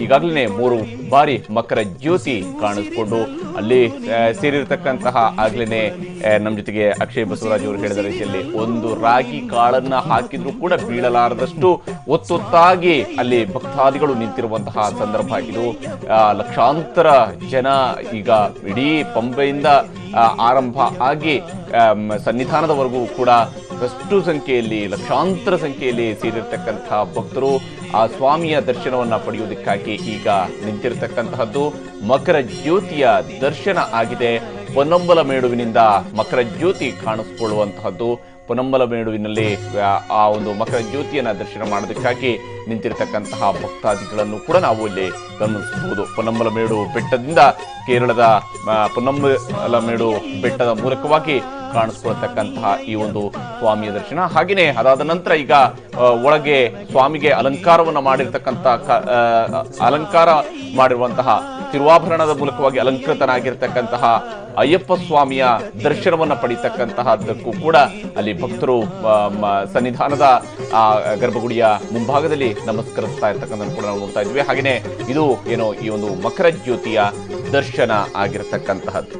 ಈಗಾಗಲೇ 3 ಬಾರಿ ಮಕರ ಜ್ಯೋತಿ ಕಾಣಿಸ್ಕೊಂಡು ಅಲ್ಲಿ ಸೇರಿರ್ತಕ್ಕಂತಹ ಆಗ್ಲೇನೆ ನಮ್ಮ ಜೊತೆಗೆ ಅಕ್ಷಯ್ ಬಸವರಾಜ್ ಅವರು ಹೇಳಿದ ರೀತಿಯಲ್ಲಿ ಒಂದು ರಾಗಿ ಕಾಳನ್ನ ಹಾಕಿದ್ರು ಕೂಡ ಬೀಳಲಾರದಷ್ಟು ಒತ್ತೊತ್ತಾಗಿ ಅಲ್ಲಿ ಭಕ್ತಾದಿಗಳು ನಿಂತಿರುವಂತಹ ಸಂದರ್ಭ ಇದು. ಲಕ್ಷಾಂತರ ಜನ ಈಗ ಇಡೀ ಪಂಬೆಯಿಂದ ಆರಂಭ ಆಗಿ ಸನ್ನಿಧಾನದವರೆಗೂ ಕೂಡ ಅಷ್ಟು ಸಂಖ್ಯೆಯಲ್ಲಿ, ಲಕ್ಷಾಂತರ ಸಂಖ್ಯೆಯಲ್ಲಿ ಸೇರಿರ್ತಕ್ಕಂತಹ ಭಕ್ತರು ಆ ಸ್ವಾಮಿಯ ದರ್ಶನವನ್ನ ಪಡೆಯುವುದಕ್ಕಾಗಿ ಈಗ ನಿಂತಿರ್ತಕ್ಕಂತಹದ್ದು. ಮಕರ ಜ್ಯೋತಿಯ ದರ್ಶನ ಆಗಿದೆ. ಪೊನ್ನಂಬಲ ಮೇಡುವಿನಿಂದ ಮಕರ ಜ್ಯೋತಿ ಕಾಣಿಸ್ಕೊಳ್ಳುವಂತಹದ್ದು. ಪೊನ್ನಂಬಲ ಮೇಡುವಿನಲ್ಲಿ ಆ ಒಂದು ಮಕರ ಜ್ಯೋತಿಯನ್ನ ದರ್ಶನ ಮಾಡೋದಕ್ಕಾಗಿ ನಿಂತಿರ್ತಕ್ಕಂತಹ ಭಕ್ತಾದಿಗಳನ್ನು ಕೂಡ ನಾವು ಇಲ್ಲಿ ಗಮನಿಸಬಹುದು. ಪೊನ್ನಂಬಲ ಮೇಡು ಬೆಟ್ಟದಿಂದ ಕೇರಳದ ಪೊನ್ನಂಬಲ ಮೇಡು ಬೆಟ್ಟದ ಮೂಲಕವಾಗಿ ಕಾಣಿಸ್ಕೊಳ್ತಕ್ಕಂತಹ ಈ ಒಂದು ಸ್ವಾಮಿಯ ದರ್ಶನ. ಹಾಗೆಯೇ ಅದಾದ ನಂತರ ಈಗ ಒಳಗೆ ಸ್ವಾಮಿಗೆ ಅಲಂಕಾರವನ್ನು ಅಲಂಕಾರ ಮಾಡಿರುವಂತಹ ತಿರುವಾಭರಣದ ಮೂಲಕವಾಗಿ ಅಲಂಕೃತನಾಗಿರ್ತಕ್ಕಂತಹ ಅಯ್ಯಪ್ಪ ಸ್ವಾಮಿಯ ದರ್ಶನವನ್ನ ಪಡಿತಕ್ಕಂತಹದಕ್ಕೂ ಕೂಡ ಅಲ್ಲಿ ಭಕ್ತರು ಸನ್ನಿಧಾನದ ಗರ್ಭಗುಡಿಯ ಮುಂಭಾಗದಲ್ಲಿ ನಮಸ್ಕರಿಸ್ತಾ ಇರ್ತಕ್ಕಂಥ ಕೂಡ ನಾವು ನೋಡ್ತಾ ಇದ್ವಿ. ಹಾಗೆಯೇ ಇದು ಏನೋ ಈ ಒಂದು ಮಕರ ಜ್ಯೋತಿಯ ದರ್ಶನ ಆಗಿರತಕ್ಕಂತಹದ್ದು.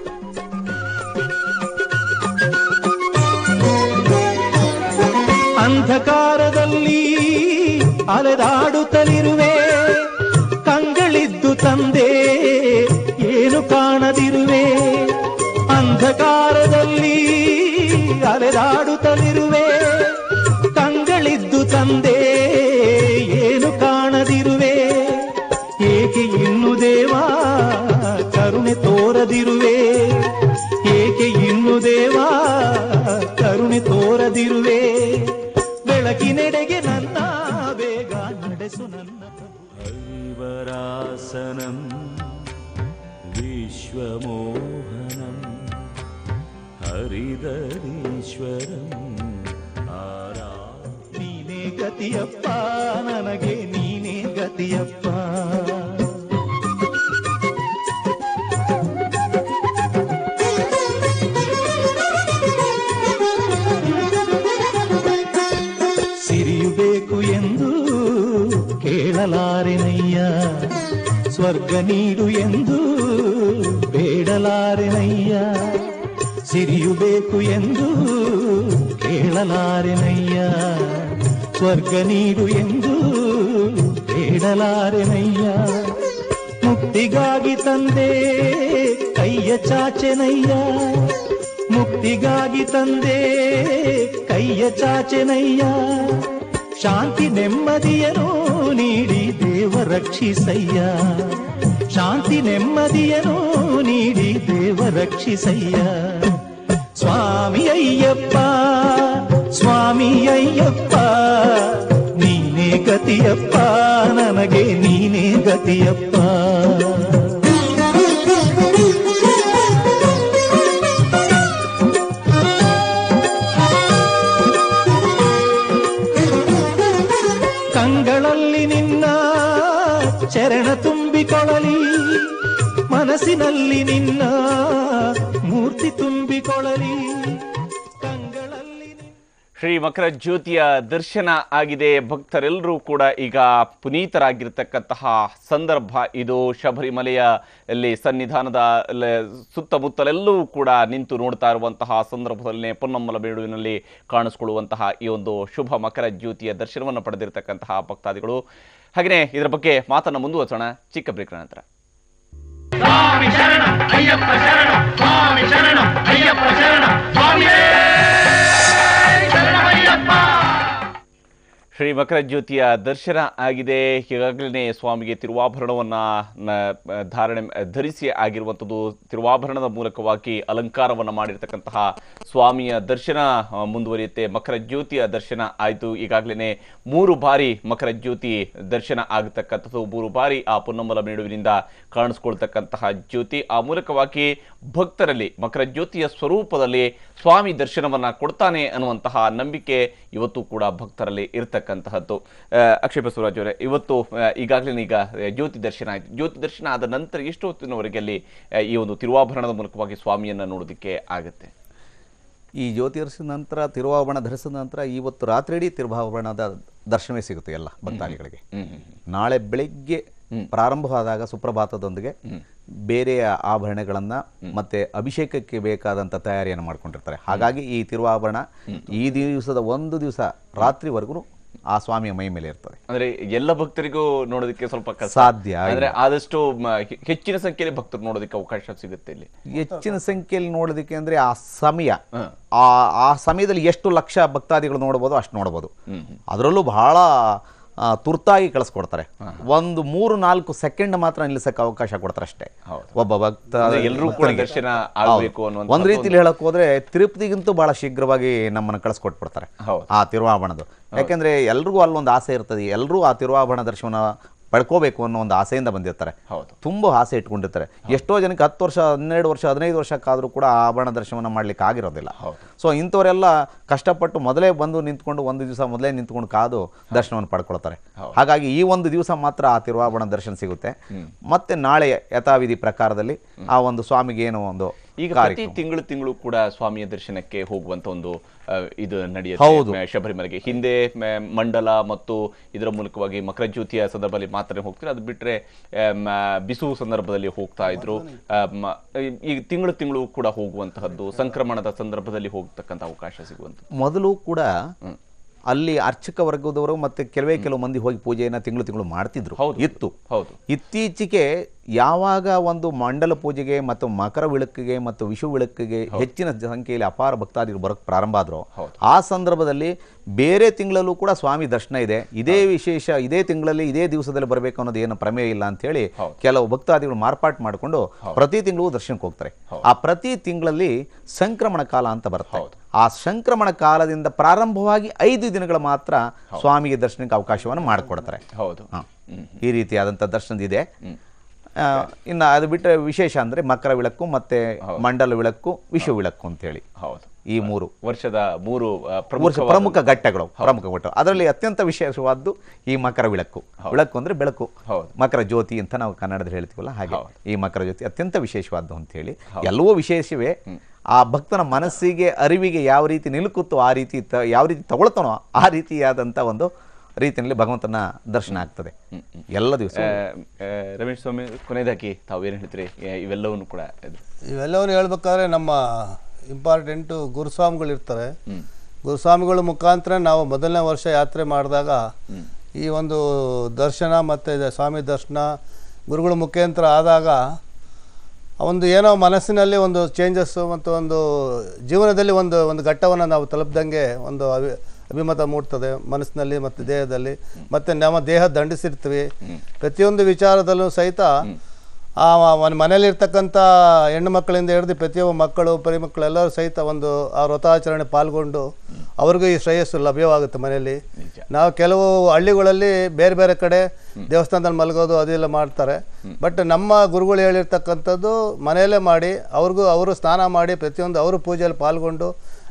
ಅಂಧಕಾರದಲ್ಲಿ ಅಲೆದಾಡುತ್ತಲಿರುವೆ, ಕಂಗಳಿದ್ದು ತಂದೆ ಏನು ಕಾಣದಿರುವೆ. ಅಂಧಕಾರದಲ್ಲಿ ಅಲೆದಾಡುತ್ತಲಿರುವೆ, ಕಂಗಳಿದ್ದು ತಂದೆ ಏನು ಕಾಣದಿರುವೆ. ಏಕೆ ಇನ್ನು ದೇವಾ ಕರುಣೆ ತೋರದಿರುವೆ, ಏಕೆ ಇನ್ನು ದೇವಾ ಕರುಣೆ ತೋರದಿರುವೆ. ಬೆಳಕಿನೆಡೆಗೆ ನನ್ನ ಬೇಗ ನಡೆಸು ನನ್ನ ಹರಿವರಾಸನಂ ವಿಶ್ವಮೋಹನಂ ಹರಿದರೀಶ್ವರಂ ಆರಾ. ನೀನೇ ಗತಿಯಪ್ಪ ನನಗೆ, ನೀನೇ ಗತಿಯಪ್ಪ. ಸಿರಿಯುಬೇಕು ಎಂದು ಕೇಳಲಾರೆನಯ್ಯ, ಸ್ವರ್ಗ ನೀಡು ಎಂದು ಬೇಡಲಾರೆನಯ್ಯ. ಸಿರಿಯುಬೇಕು ಎಂದು ಕೇಳಲಾರೆನಯ್ಯ, ಸ್ವರ್ಗ ನೀಡು ಎಂದು ಬೇಡಲಾರೆನಯ್ಯ. ಮುಕ್ತಿಗಾಗಿ ತಂದೆ ಕೈಯ ಚಾಚೆನಯ್ಯ, ಮುಕ್ತಿಗಾಗಿ ತಂದೆ ಕೈಯ ಚಾಚೆನಯ್ಯ. ಶಾಂತಿ ನೆಮ್ಮದಿಯನು ನೀಡಿ ದೇವ ರಕ್ಷಿಸಯ್ಯ, ಶಾಂತಿ ನೆಮ್ಮದಿಯನು ನೀಡಿ ದೇವ ರಕ್ಷಿಸಯ್ಯ. ಸ್ವಾಮಿ ಅಯ್ಯಪ್ಪ, ಸ್ವಾಮಿ ಅಯ್ಯಪ್ಪ, ನೀನೇ ಗತಿಯಪ್ಪ ನನಗೆ, ನೀನೇ ಗತಿಯಪ್ಪ. ಕಂಗಳಲ್ಲಿ ನಿನ್ನ ಚರಣ ತುಂಬಿಕೊಳ್ಳಲಿ, ಮನಸ್ಸಿನಲ್ಲಿ ನಿನ್ನ ಕೊಳಲಿ ಕಂಗಳಲ್ಲಿ ಶ್ರೀ ಮಕರ ಜ್ಯೋತಿಯ ದರ್ಶನ ಆಗಿದೆ. ಭಕ್ತರೆಲ್ಲರೂ ಕೂಡ ಈಗ ಪುನೀತರಾಗಿರ್ತಕ್ಕಂತಹ ಸಂದರ್ಭ ಇದು. ಶಬರಿಮಲೆಯಲ್ಲಿ ಸನ್ನಿಧಾನದ ಸುತ್ತಮುತ್ತಲೆಲ್ಲೂ ಕೂಡ ನಿಂತು ನೋಡ್ತಾ ಇರುವಂತಹ ಸಂದರ್ಭದಲ್ಲೇ ಪೊನ್ನಮ್ಮಲ ಬೇಡುವಿನಲ್ಲಿ ಕಾಣಿಸ್ಕೊಳ್ಳುವಂತಹ ಈ ಒಂದು ಶುಭ ಮಕರ ಜ್ಯೋತಿಯ ದರ್ಶನವನ್ನು ಪಡೆದಿರತಕ್ಕಂತಹ ಭಕ್ತಾದಿಗಳು. ಹಾಗೆಯೇ ಇದರ ಬಗ್ಗೆ ಮಾತನ್ನು ಮುಂದುವರಿಸೋಣ ಚಿಕ್ಕ ಬ್ರೇಕ್ ನಂತರ. ಸ್ವಾಮಿ ಶರಣ ಅಯ್ಯಪ್ಪ ಶರಣ, ಸ್ವಾಮಿ ಶರಣ ಅಯ್ಯಪ್ಪ ಶರಣ, ಸ್ವಾಮಿಯೇ ಶರಣಮಯ್ಯಪ್ಪ. ಶ್ರೀ ಮಕರ ಜ್ಯೋತಿಯ ದರ್ಶನ ಆಗಿದೆ. ಈಗಾಗಲೇ ಸ್ವಾಮಿಗೆ ತಿರುವಾಭರಣವನ್ನು ಧರಿಸಿ ಆಗಿರುವಂಥದ್ದು. ತಿರುವಾಭರಣದ ಮೂಲಕವಾಗಿ ಅಲಂಕಾರವನ್ನು ಮಾಡಿರ್ತಕ್ಕಂತಹ ಸ್ವಾಮಿಯ ದರ್ಶನ ಮುಂದುವರಿಯುತ್ತೆ. ಮಕರ ಜ್ಯೋತಿಯ ದರ್ಶನ ಆಯಿತು. ಈಗಾಗಲೇ 3 ಬಾರಿ ಮಕರ ಜ್ಯೋತಿ ದರ್ಶನ ಆಗತಕ್ಕಂಥದ್ದು. 3 ಬಾರಿ ಆ ಪೊನ್ನಮ್ಮಲ ಮೇಡುವಿನಿಂದ ಕಾಣಿಸ್ಕೊಳ್ತಕ್ಕಂತಹ ಜ್ಯೋತಿ. ಆ ಮೂಲಕವಾಗಿ ಭಕ್ತರಲ್ಲಿ ಮಕರ ಜ್ಯೋತಿಯ ಸ್ವರೂಪದಲ್ಲಿ ಸ್ವಾಮಿ ದರ್ಶನವನ್ನು ಕೊಡ್ತಾನೆ ಅನ್ನುವಂತಹ ನಂಬಿಕೆ ಇವತ್ತು ಕೂಡ ಭಕ್ತರಲ್ಲಿ ಇರತಕ್ಕಂತಹದ್ದು. ಅಕ್ಷಯ ಬಸವರಾಜ್ ಅವರೇ, ಇವತ್ತು ಈಗಾಗಲೇ ಈಗ ಜ್ಯೋತಿ ದರ್ಶನ ಆಯಿತು. ಜ್ಯೋತಿ ದರ್ಶನ ಆದ ನಂತರ ಎಷ್ಟು ಹೊತ್ತಿನವರೆಗೆ ಅಲ್ಲಿ ಈ ಒಂದು ತಿರುವಾಭರಣದ ಮೂಲಕವಾಗಿ ಸ್ವಾಮಿಯನ್ನು ನೋಡೋದಕ್ಕೆ ಆಗುತ್ತೆ? ಈ ಜ್ಯೋತಿ ಧರಿಸಿದ ನಂತರ ತಿರುವಾಭರಣ ಧರಿಸಿದ ನಂತರ ಇವತ್ತು ರಾತ್ರಿ ಇಡೀ ತಿರುವಾಭರಣದ ದರ್ಶನವೇ ಸಿಗುತ್ತೆ ಎಲ್ಲ ಭಕ್ತಾದಿಗಳಿಗೆ. ನಾಳೆ ಬೆಳಿಗ್ಗೆ ಪ್ರಾರಂಭವಾದಾಗ ಸುಪ್ರಭಾತದೊಂದಿಗೆ ಬೇರೆಯ ಆಭರಣಗಳನ್ನ ಮತ್ತೆ ಅಭಿಷೇಕಕ್ಕೆ ಬೇಕಾದಂತ ತಯಾರಿಯನ್ನು ಮಾಡ್ಕೊಂಡಿರ್ತಾರೆ. ಹಾಗಾಗಿ ಈ ತಿರುವಾಭರಣ ಈ ದಿವಸದ ಒಂದು ದಿವಸ ರಾತ್ರಿವರೆಗೂ ಆ ಸ್ವಾಮಿಯ ಮೈ ಮೇಲೆ ಇರ್ತದೆ. ಅಂದ್ರೆ ಎಲ್ಲ ಭಕ್ತರಿಗೂ ನೋಡೋದಕ್ಕೆ ಸ್ವಲ್ಪ ಸಾಧ್ಯ ಅಂದ್ರೆ ಆದಷ್ಟು ಹೆಚ್ಚಿನ ಸಂಖ್ಯೆಯಲ್ಲಿ ಭಕ್ತರು ನೋಡೋದಕ್ಕೆ ಅವಕಾಶ ಸಿಗುತ್ತೆ. ಇಲ್ಲಿ ಹೆಚ್ಚಿನ ಸಂಖ್ಯೆಯಲ್ಲಿ ನೋಡೋದಕ್ಕೆ ಅಂದ್ರೆ ಆ ಸಮಯ, ಆ ಸಮಯದಲ್ಲಿ ಎಷ್ಟು ಲಕ್ಷ ಭಕ್ತಾದಿಗಳು ನೋಡಬಹುದು ಅಷ್ಟು ನೋಡಬಹುದು. ಅದರಲ್ಲೂ ಬಹಳ ತುರ್ತಾಗಿ ಕಳಿಸ್ಕೊಡ್ತಾರೆ. ಒಂದು 3-4 ಸೆಕೆಂಡ್ ಮಾತ್ರ ನಿಲ್ಲಿಸಕ್ಕೆ ಅವಕಾಶ ಕೊಡ್ತಾರೆ ಅಷ್ಟೇ. ಒಬ್ಬ ಭಕ್ತ ಎಲ್ಲರೂ ಕೂಡ ದರ್ಶನ ಆಗಬೇಕು ಅನ್ನೋ ಒಂದ್ ರೀತಿಲಿ ಹೇಳಕ್ ಹೋದ್ರೆ ತಿರುಪತಿಗಿಂತೂ ಬಹಳ ಶೀಘ್ರವಾಗಿ ನಮ್ಮನ್ನ ಕಳಿಸ್ಕೊಟ್ಬಿಡ್ತಾರೆ ಆ ತಿರುವಾಭರಣದು. ಯಾಕೆಂದ್ರೆ ಎಲ್ರಿಗೂ ಅಲ್ಲೊಂದು ಆಸೆ ಇರ್ತದೆ. ಎಲ್ಲರೂ ಆ ತಿರುವಾಭರಣ ದರ್ಶನ ಪಡ್ಕೋಬೇಕು ಅನ್ನೋ ಒಂದು ಆಸೆಯಿಂದ ಬಂದಿರ್ತಾರೆ. ತುಂಬಾ ಆಸೆ ಇಟ್ಕೊಂಡಿರ್ತಾರೆ. ಎಷ್ಟೋ ಜನಕ್ಕೆ 10 ವರ್ಷ 12 ವರ್ಷ 15 ವರ್ಷಕ್ಕಾದ್ರೂ ಕೂಡ ಆಭರಣ ದರ್ಶನ ಮಾಡ್ಲಿಕ್ಕೆ ಆಗಿರೋದಿಲ್ಲ. ಸೊ ಇಂಥವರೆಲ್ಲ ಕಷ್ಟಪಟ್ಟು ಮೊದಲೇ ಬಂದು ನಿಂತ್ಕೊಂಡು ಒಂದು ದಿವಸ ಮೊದಲೇ ನಿಂತ್ಕೊಂಡು ಕಾದು ದರ್ಶನವನ್ನು ಪಡ್ಕೊಳ್ತಾರೆ. ಹಾಗಾಗಿ ಈ ಒಂದು ದಿವಸ ಮಾತ್ರ ಆ ತಿರುವಾಭರಣ ದರ್ಶನ ಸಿಗುತ್ತೆ. ಮತ್ತೆ ನಾಳೆ ಯಥಾವಿಧಿ ಪ್ರಕಾರದಲ್ಲಿ ಆ ಒಂದು ಸ್ವಾಮಿಗೆ ಏನೋ ಒಂದು ಈಗ ಪ್ರತಿ ತಿಂಗಳು ಕೂಡ ಸ್ವಾಮಿಯ ದರ್ಶನಕ್ಕೆ ಹೋಗುವಂತ ಒಂದು ಇದು ನಡೆಯುತ್ತೆ ಶಬರಿಮಲೆಗೆ. ಹಿಂದೆ ಮಂಡಲ ಮತ್ತು ಇದರ ಮೂಲಕವಾಗಿ ಮಕರ ಜ್ಯೋತಿಯ ಸಂದರ್ಭದಲ್ಲಿ ಮಾತ್ರ ಹೋಗ್ತಾರೆ. ಅದು ಬಿಟ್ರೆ ಬಿಸು ಸಂದರ್ಭದಲ್ಲಿ ಹೋಗ್ತಾ ಇದ್ರು. ಈಗ ತಿಂಗಳು ಕೂಡ ಹೋಗುವಂತಹದ್ದು, ಸಂಕ್ರಮಣದ ಸಂದರ್ಭದಲ್ಲಿ ಹೋಗ್ತಕ್ಕಂಥ ಅವಕಾಶ ಸಿಗುವಂಥದ್ದು. ಮೊದಲು ಕೂಡ ಅಲ್ಲಿ ಅರ್ಚಕ ವರ್ಗದವರು ಮತ್ತೆ ಕೆಲವು ಮಂದಿ ಹೋಗಿ ಪೂಜೆಯನ್ನ ತಿಂಗಳು ಮಾಡ್ತಿದ್ರು. ಇತ್ತು. ಇತ್ತೀಚೆಗೆ ಯಾವಾಗ ಒಂದು ಮಂಡಲ ಪೂಜೆಗೆ ಮತ್ತು ಮಕರ ವಿಳಕ್ಕಿಗೆ ಮತ್ತು ವಿಷು ವಿಳಕ್ಕಿಗೆ ಹೆಚ್ಚಿನ ಸಂಖ್ಯೆಯಲ್ಲಿ ಅಪಾರ ಭಕ್ತಾದಿಗಳು ಬರೋಕ್ಕೆ ಪ್ರಾರಂಭ ಆದ್ರು, ಆ ಸಂದರ್ಭದಲ್ಲಿ ಬೇರೆ ತಿಂಗಳಲ್ಲೂ ಕೂಡ ಸ್ವಾಮಿ ದರ್ಶನ ಇದೆ, ಇದೇ ವಿಶೇಷ ಇದೇ ತಿಂಗಳಲ್ಲಿ ಇದೇ ದಿವಸದಲ್ಲಿ ಬರಬೇಕು ಅನ್ನೋದು ಏನು ಪ್ರಮೇಯ ಇಲ್ಲ ಅಂತ ಹೇಳಿ ಕೆಲವು ಭಕ್ತಾದಿಗಳು ಮಾರ್ಪಾಟ್ ಮಾಡಿಕೊಂಡು ಪ್ರತಿ ತಿಂಗಳು ದರ್ಶನಕ್ಕೆ ಹೋಗ್ತಾರೆ. ಆ ಪ್ರತಿ ತಿಂಗಳಲ್ಲಿ ಸಂಕ್ರಮಣ ಕಾಲ ಅಂತ ಬರುತ್ತೆ. ಆ ಸಂಕ್ರಮಣ ಕಾಲದಿಂದ ಪ್ರಾರಂಭವಾಗಿ 5 ದಿನಗಳ ಮಾತ್ರ ಸ್ವಾಮಿಗೆ ದರ್ಶನಕ್ಕೆ ಅವಕಾಶವನ್ನು ಮಾಡಿಕೊಡ್ತಾರೆ. ಈ ರೀತಿಯಾದಂಥ ದರ್ಶನದಿದೆ. ಇನ್ನು ಅದು ಬಿಟ್ಟರೆ ವಿಶೇಷ ಅಂದರೆ ಮಕರ ವಿಳಕ್ಕು ಮತ್ತೆ ಮಂಡಲ ವಿಳಕ್ಕು ವಿಶ್ವ ವಿಳಕ್ಕು ಅಂತೇಳಿ ಈ 3 ವರ್ಷದ 3 ಪ್ರಮುಖ ಘಟ್ಟಗಳು. ಅದರಲ್ಲಿ ಅತ್ಯಂತ ವಿಶೇಷವಾದ್ದು ಈ ಮಕರ ವಿಳಕ್ಕು. ವಿಳಕ್ಕು ಅಂದ್ರೆ ಬೆಳಕು, ಮಕರ ಜ್ಯೋತಿ ಅಂತ ನಾವು ಕನ್ನಡದಲ್ಲಿ ಹೇಳ್ತೀವಲ್ಲ ಹಾಗೆ ಈ ಮಕರ ಜ್ಯೋತಿ ಅತ್ಯಂತ ವಿಶೇಷವಾದ್ದು ಅಂತ ಹೇಳಿ. ಎಲ್ಲವೂ ವಿಶೇಷವೇ. ಆ ಭಕ್ತನ ಮನಸ್ಸಿಗೆ ಅರಿವಿಗೆ ಯಾವ ರೀತಿ ನಿಲುಕುತ್ತೋ ಆ ರೀತಿ ಯಾವ ರೀತಿ ತಗೊಳ್ತಾನೋ ಆ ರೀತಿಯಾದಂಥ ಒಂದು ರೀತಿಯಲ್ಲಿ ಭಗವಂತನ ದರ್ಶನ ಆಗ್ತದೆ ಎಲ್ಲ ದಿವಸ. ರಮೇಶ್ ಸ್ವಾಮಿ, ಕೊನೆಯದಾಗಿ ತಾವೇನು ಹೇಳ್ತೀರಿ ಇವೆಲ್ಲವನ್ನು ಕೂಡ? ಇವೆಲ್ಲವನ್ನು ಹೇಳ್ಬೇಕಾದ್ರೆ ನಮ್ಮ ಇಂಪಾರ್ಟೆಂಟು ಗುರುಸ್ವಾಮಿಗಳು ಇರ್ತಾರೆ. ಗುರುಸ್ವಾಮಿಗಳ ಮುಖಾಂತರ ನಾವು ಮೊದಲನೇ ವರ್ಷ ಯಾತ್ರೆ ಮಾಡಿದಾಗ ಈ ಒಂದು ದರ್ಶನ ಮತ್ತು ಸ್ವಾಮಿ ದರ್ಶನ ಗುರುಗಳ ಮುಖಾಂತರ ಆದಾಗ ಒಂದು ಏನೋ ಮನಸ್ಸಿನಲ್ಲಿ ಒಂದು ಚೇಂಜಸ್ಸು ಮತ್ತು ಒಂದು ಜೀವನದಲ್ಲಿ ಒಂದು ಘಟ್ಟವನ್ನು ನಾವು ತಲುಪ್ದಂಗೆ ಒಂದು ಅಭಿಮತ ಮೂಡ್ತದೆ ಮನಸ್ಸಿನಲ್ಲಿ ಮತ್ತು ದೇಹದಲ್ಲಿ. ಮತ್ತು ನಮ್ಮ ದೇಹ ದಂಡಿಸಿರ್ತೀವಿ ಪ್ರತಿಯೊಂದು ವಿಚಾರದಲ್ಲೂ ಸಹಿತ. ಆ ಮನೆಯಲ್ಲಿರ್ತಕ್ಕಂಥ ಹೆಣ್ಣು ಮಕ್ಕಳಿಂದ ಹಿಡಿದು ಪ್ರತಿಯೊಬ್ಬ ಮಕ್ಕಳು ಪರಿಮಕ್ಕಳೆಲ್ಲರೂ ಸಹಿತ ಒಂದು ಆ ವ್ರತಾಚರಣೆ ಪಾಲ್ಗೊಂಡು ಅವ್ರಿಗೂ ಈ ಶ್ರೇಯಸ್ಸು ಲಭ್ಯವಾಗುತ್ತೆ ಮನೆಯಲ್ಲಿ. ನಾವು ಕೆಲವು ಹಳ್ಳಿಗಳಲ್ಲಿ ಬೇರೆ ಬೇರೆ ಕಡೆ ದೇವಸ್ಥಾನದಲ್ಲಿ ಮಲಗೋದು ಅದೆಲ್ಲ ಮಾಡ್ತಾರೆ. ಬಟ್ ನಮ್ಮ ಗುರುಗಳು ಹೇಳಿರ್ತಕ್ಕಂಥದ್ದು ಮನೆಯಲ್ಲೇ ಮಾಡಿ ಅವರು ಸ್ನಾನ ಮಾಡಿ ಪ್ರತಿಯೊಂದು ಅವರು ಪೂಜೆಯಲ್ಲಿ ಪಾಲ್ಗೊಂಡು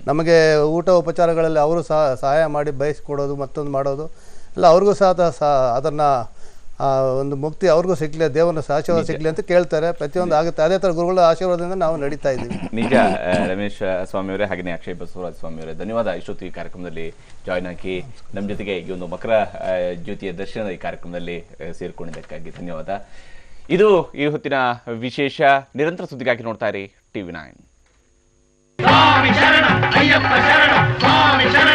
ನಮಗೆ ಊಟ ಉಪಚಾರಗಳಲ್ಲಿ ಅವರು ಸಹಾಯ ಮಾಡಿ ಬಯಸಿಕೊಡೋದು ಮತ್ತೊಂದು ಮಾಡೋದು ಎಲ್ಲ ಅವ್ರಿಗೂ ಸಹ ಅದನ್ನು ಆ ಒಂದು ಮುಕ್ತಿ ಅವ್ರಿಗೂ ಸಿಗಲಿ, ದೇವರ ಆಶೀರ್ವಾದ ಸಿಗಲಿ ಅಂತ ಕೇಳ್ತಾರೆ. ಪ್ರತಿಯೊಂದು ಆಗುತ್ತೆ. ಅದೇ ಥರ ಗುರುಗಳ ಆಶೀರ್ವಾದದಿಂದ ನಾವು ನಡೀತಾ ಇದ್ದೀವಿ. ನಿಜ. ರಮೇಶ್ ಸ್ವಾಮಿಯವರೇ ಹಾಗೆಯೇ ಅಕ್ಷಯ್ ಬಸವರಾಜ ಸ್ವಾಮಿಯವರೇ, ಧನ್ಯವಾದ. ಇಷ್ಟೊತ್ತು ಈ ಕಾರ್ಯಕ್ರಮದಲ್ಲಿ ಜಾಯ್ನ್ ಆಗಿ ನಮ್ಮ ಜೊತೆಗೆ ಈ ಒಂದು ಮಕರ ಜ್ಯೋತಿಯ ದರ್ಶನದ ಈ ಕಾರ್ಯಕ್ರಮದಲ್ಲಿ ಸೇರಿಕೊಂಡಿದ್ದಕ್ಕಾಗಿ ಧನ್ಯವಾದ. ಇದು ಈ ಹೊತ್ತಿನ ವಿಶೇಷ. ನಿರಂತರ ಸುದ್ದಿಗಾಗಿ ನೋಡ್ತಾ ಇರಿ TV9. ಸ್ವಾಮಿ ಶರಣಂ ಅಯ್ಯಪ್ಪ ಶರಣಂ ಸ್ವಾಮಿ ಶರಣಂ.